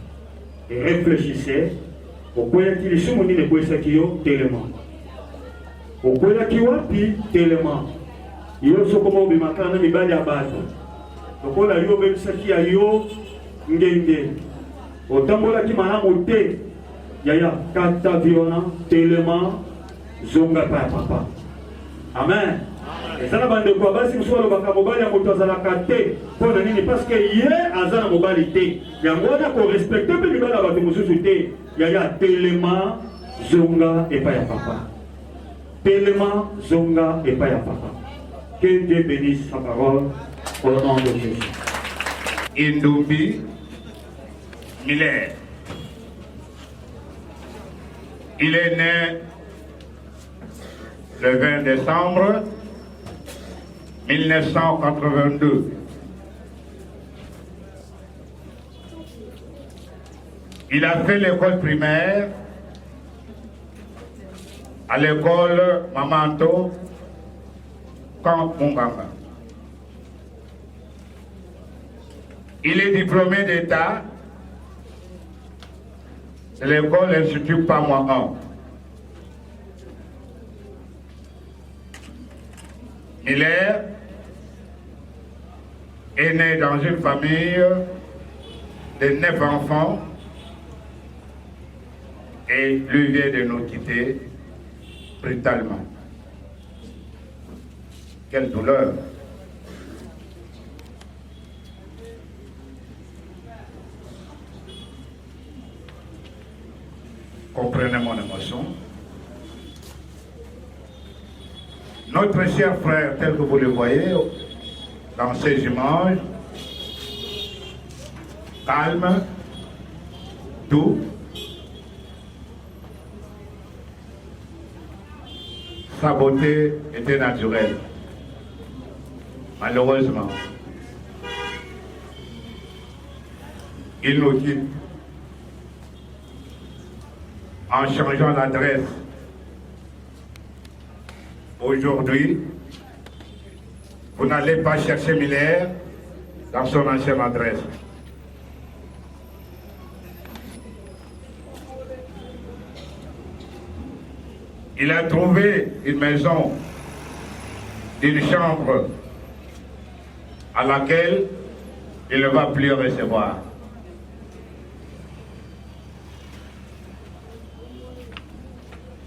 Et réfléchissez. Okoyaki lisumu nini kwesaki yo tellement. Okoyaki wapi tellement. Yo soko mo bimakana mibali ya bato. Lokola yo bebisaki ya yo ngenge. Otambola ki malamu te. Yaya kata viona tellement zonga pa papa. Amen. Ezana bande kwa basi mswalo baka mobali ya moto azalaka te. Pona nini parce que ye azana mobali te. Yango na ko respecter pe mibali ya bato mususu te. Yaya tellement zonga et pas ya papa. Tellement zonga et pas ya papa. Que Dieu bénisse sa parole au nom de Jésus. Indumbi Miller. Il est né le 20 décembre 1982. Il a fait l'école primaire à l'école Mamanto, Camp Munganga. Il est diplômé d'État de l'école Institut Pamois 1. Miller est né dans une famille de 9 enfants et lui vient de nous quitter brutalement. Quelle douleur! Comprenez mon émotion. Notre cher frère, tel que vous le voyez dans ces images, calme, doux, sa beauté était naturelle. Malheureusement, il nous quitte en changeant l'adresse. Aujourd'hui, vous n'allez pas chercher Miller dans son ancienne adresse. Il a trouvé une maison, une chambre à laquelle il ne va plus recevoir.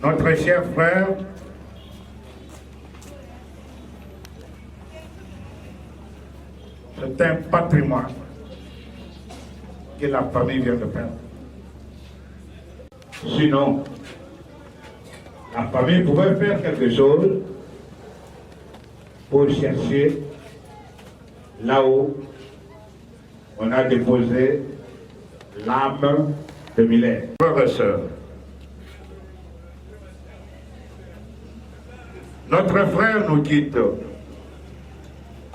Notre cher frère c'est un patrimoine que la famille vient de perdre. Sinon, la famille pouvait faire quelque chose pour chercher là où on a déposé l'âme de Miller. Frères et sœurs, notre frère nous quitte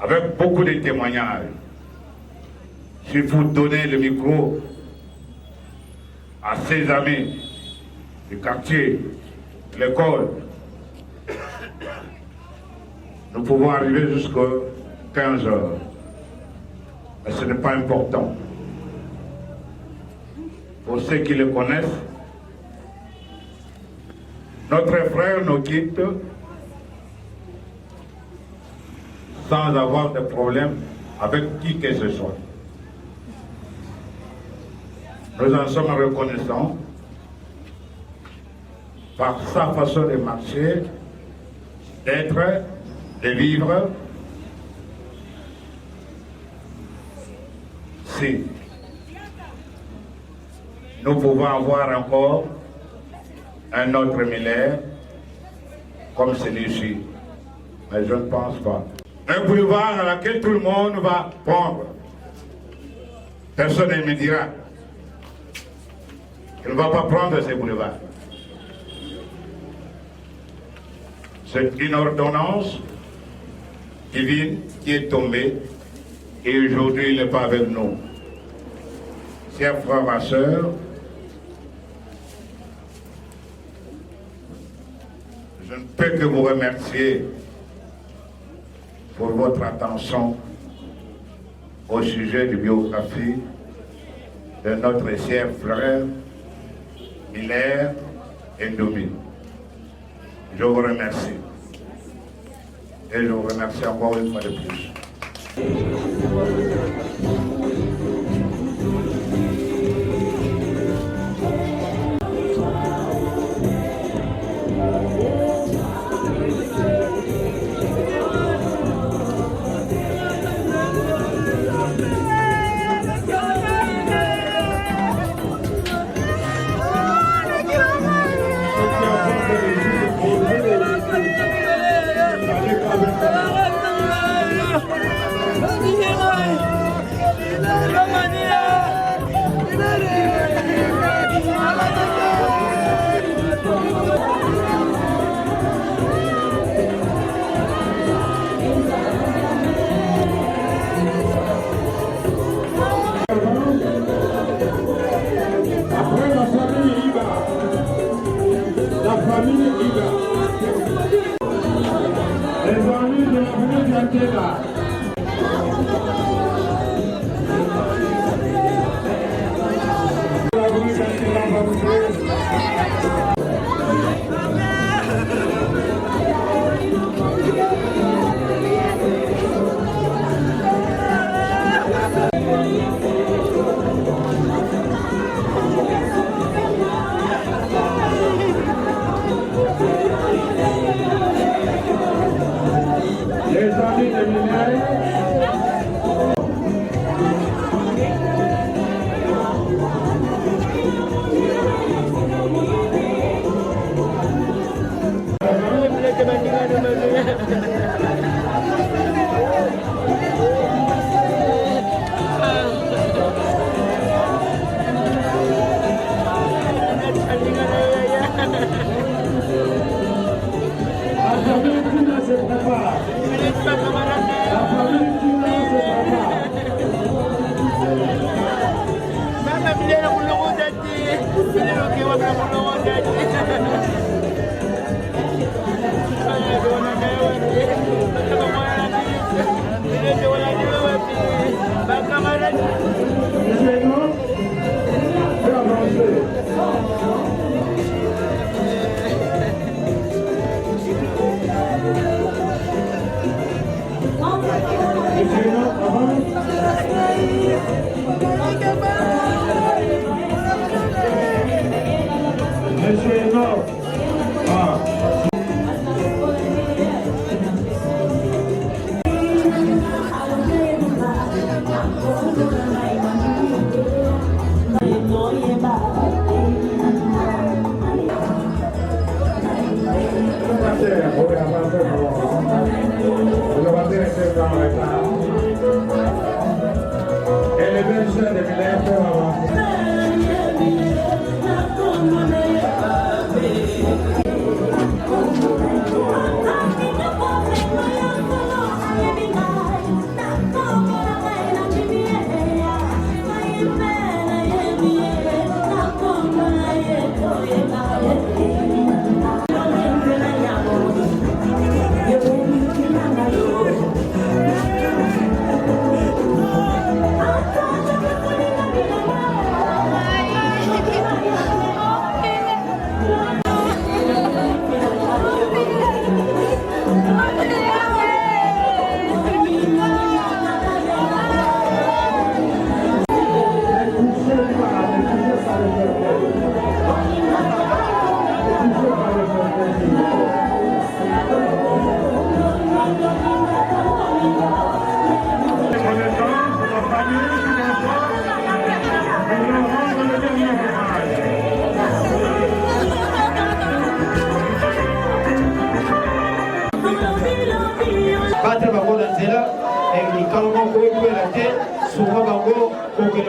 avec beaucoup de témoignages. Si vous donnez le micro à ses amis du quartier, l'école, nous pouvons arriver jusqu'à 15 heures. Mais ce n'est pas important. Pour ceux qui le connaissent, notre frère nous quitte sans avoir de problème avec qui que ce soit. Nous en sommes reconnaissants par sa façon de marcher, d'être, de vivre. Si nous pouvons avoir encore un autre millénaire comme celui-ci, mais je ne pense pas. Un boulevard à laquelle tout le monde va prendre. Personne ne me dira qu'il ne va pas prendre ces boulevards. C'est une ordonnance divine qui est tombée et aujourd'hui il n'est pas avec nous. Chers frères et sœurs, je ne peux que vous remercier pour votre attention au sujet de biographie de notre cher frère Hilaire Ndoumbi. Je vous remercie. Et je vous remercie encore une fois de plus.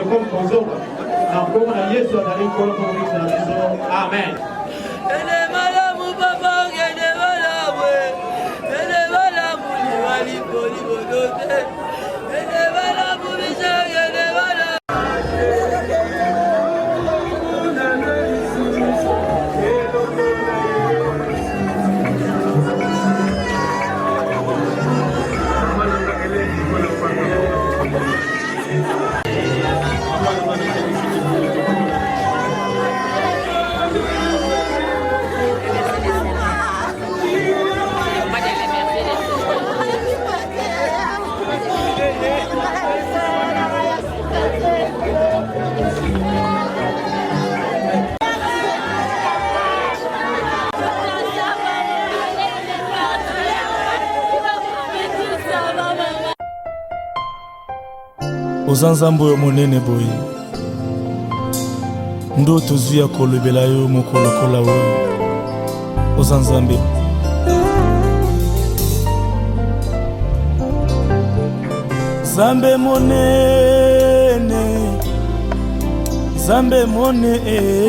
comme Kozonga. Encore na Yesu azali nkolo mobikisa na biso. Amen. oza nzambe oyo monene boye ndo tozwi ya kolobela yo mokolokola oyo oza nzambe Zambe monene Zambe monene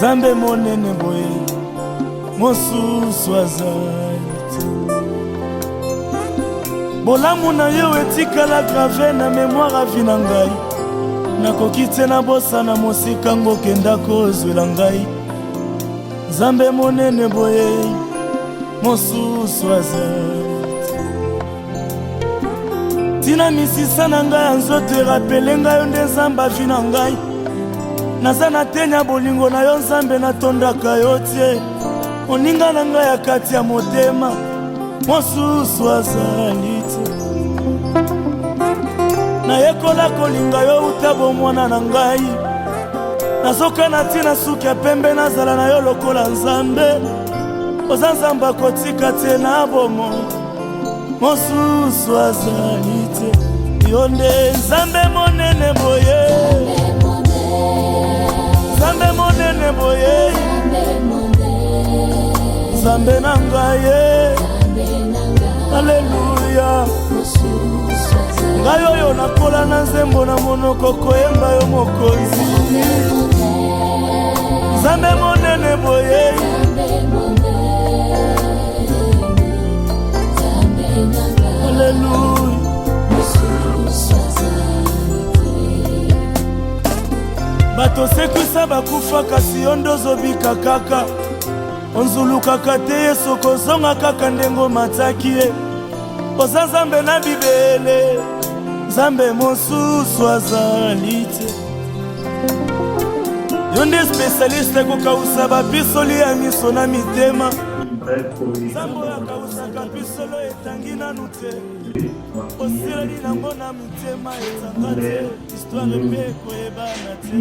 Zambe monene boye mosusu azali bolamu na yo etikala grave na mémoire avi na ngai nakoki te na bosana mosika ngokenda kozwela ngai Zambe monene boye mosusu azali tina misisa na ngai ya nzoto erapele ngai yo nde nzambe avi na ngai naza na tenya bolingo na yo nzambe natondaka yo tie moninga na ngai ya kati ya motema mosusu azali te nayekola kolinga yo uta bomwana na ngai nazokana ntina suki ya pembe nazala na yo lokola nzambe oza nzambe akotika te na bomoi mosusu azali te yo nde nzambe monene boye nzambe monene boye nzambe na ngai aleluya ngai oyo nakola na nzembo na monoko koyemba yo mokonzi nzambe monene boye aleluya bato sekwisa bakufa kasi yo nde ozobika kaka onzulukaka te ye soko ozonga kaka ndengo mataki ye oza nzambe na bibele nzambe mosusu azali te yo nde spesialiste kokausa bapisoli ya miso na mitema nzambe oyo akausaka pisolo etangi nanu te osileli nango na mitema ezanga te histware mpe koyebana te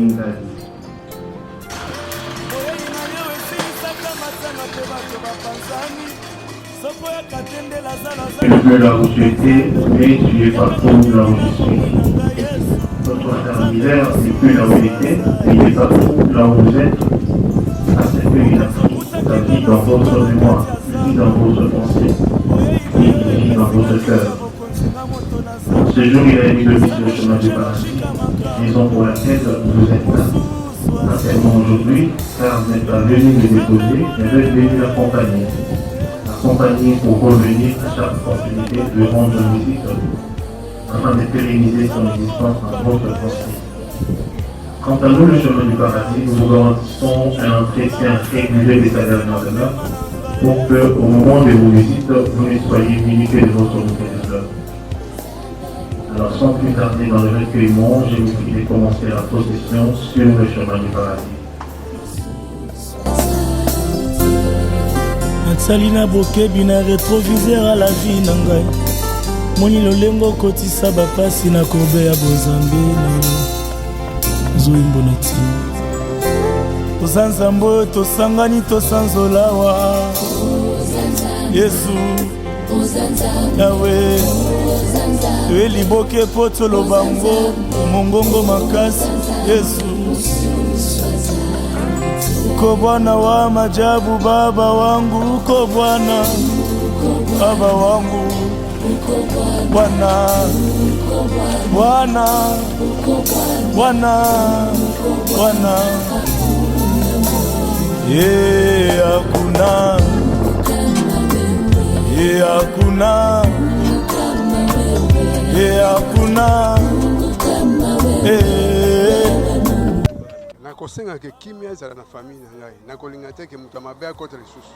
boyeli na yo esilisaka matanga mpe bato bapanzani soko ya katendela Je veux la vous souhaiter, mais tu es partout là où je suis. Notre frère Miller n'est plus là où il était, mais il est partout là où vous êtes. À ce qu'il a pris sa vie dans votre mémoire, il vit dans votre pensée, il vit dans votre cœur. Ce jour, il a émis le fils de chemin du paradis, raison pour laquelle vous êtes là. Pas seulement aujourd'hui, car vous n'êtes pas venu me déposer, mais vous êtes venu l'accompagner. Accompagner pour revenir à chaque opportunité de rendre visite, afin de pérenniser son existence dans votre pensée. Quant à nous, le chemin du paradis, nous vous garantissons un entretien régulier des sa dernière demeure, pour que, au moment de vos visites, vous ne soyez limité de votre nouvelle fleur. Alors, sans plus tarder dans le recueillement, je vous prie de commencer la procession sur le chemin du paradis. natsali na bokebi na rétroviseur à la vie na ngai moni lolengo kotisa bapasi na kobe ya bozambe na yo zoyimbo na ntina oza nzambe oyo tosangani tosanzolawa yesu yawe toyeli boke mpo toloba ngo mongongo makasi yesu uko Bwana wa majabu, baba wangu, uko Bwana, baba wangu, Bwana Bwana, Bwana, Bwana. Hakuna, hakuna, hakuna. Nakosenga ke kimia ezala na famille na ngai. Nakolinga te ke mutu mabe akote lisusu.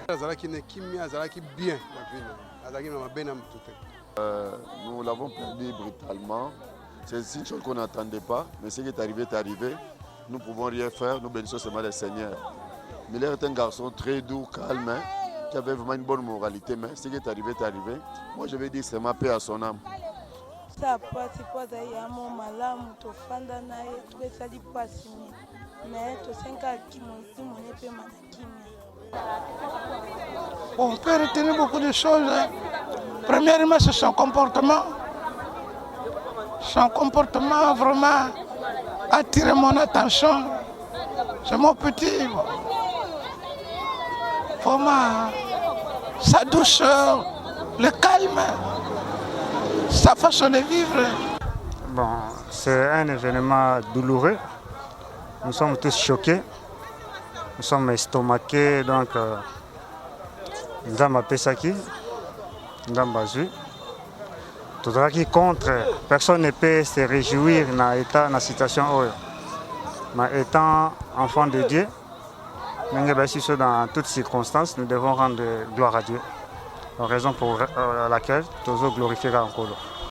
Azalaki ne kimia azalaki bien na ville. Azalaki na mabe na mutu te. Nous l'avons perdu brutalement. C'est une chose qu'on n'attendait pas, mais ce qui est arrivé est arrivé. Nous ne pouvons rien faire, nous bénissons seulement le Seigneur. Miller est un garçon très doux, calme, qui avait vraiment une bonne moralité, mais ce qui est arrivé est arrivé. Moi je vais dire c'est ma paix à son âme. On peut retenir beaucoup de choses. Premièrement, c'est son comportement. Son comportement vraiment a attiré mon attention. C'est mon petit. Vraiment, sa douceur, le calme, sa façon de vivre. Bon, c'est un événement douloureux. Nous sommes tous choqués. Nous sommes estomaqués, donc Nzamba Pesaki, Nzamba Zui. Tout ce qui contre, personne ne peut se réjouir dans la situation. Mais étant enfant de Dieu, dans toutes circonstances, nous devons rendre gloire à Dieu. La raison pour laquelle nous glorifions encore.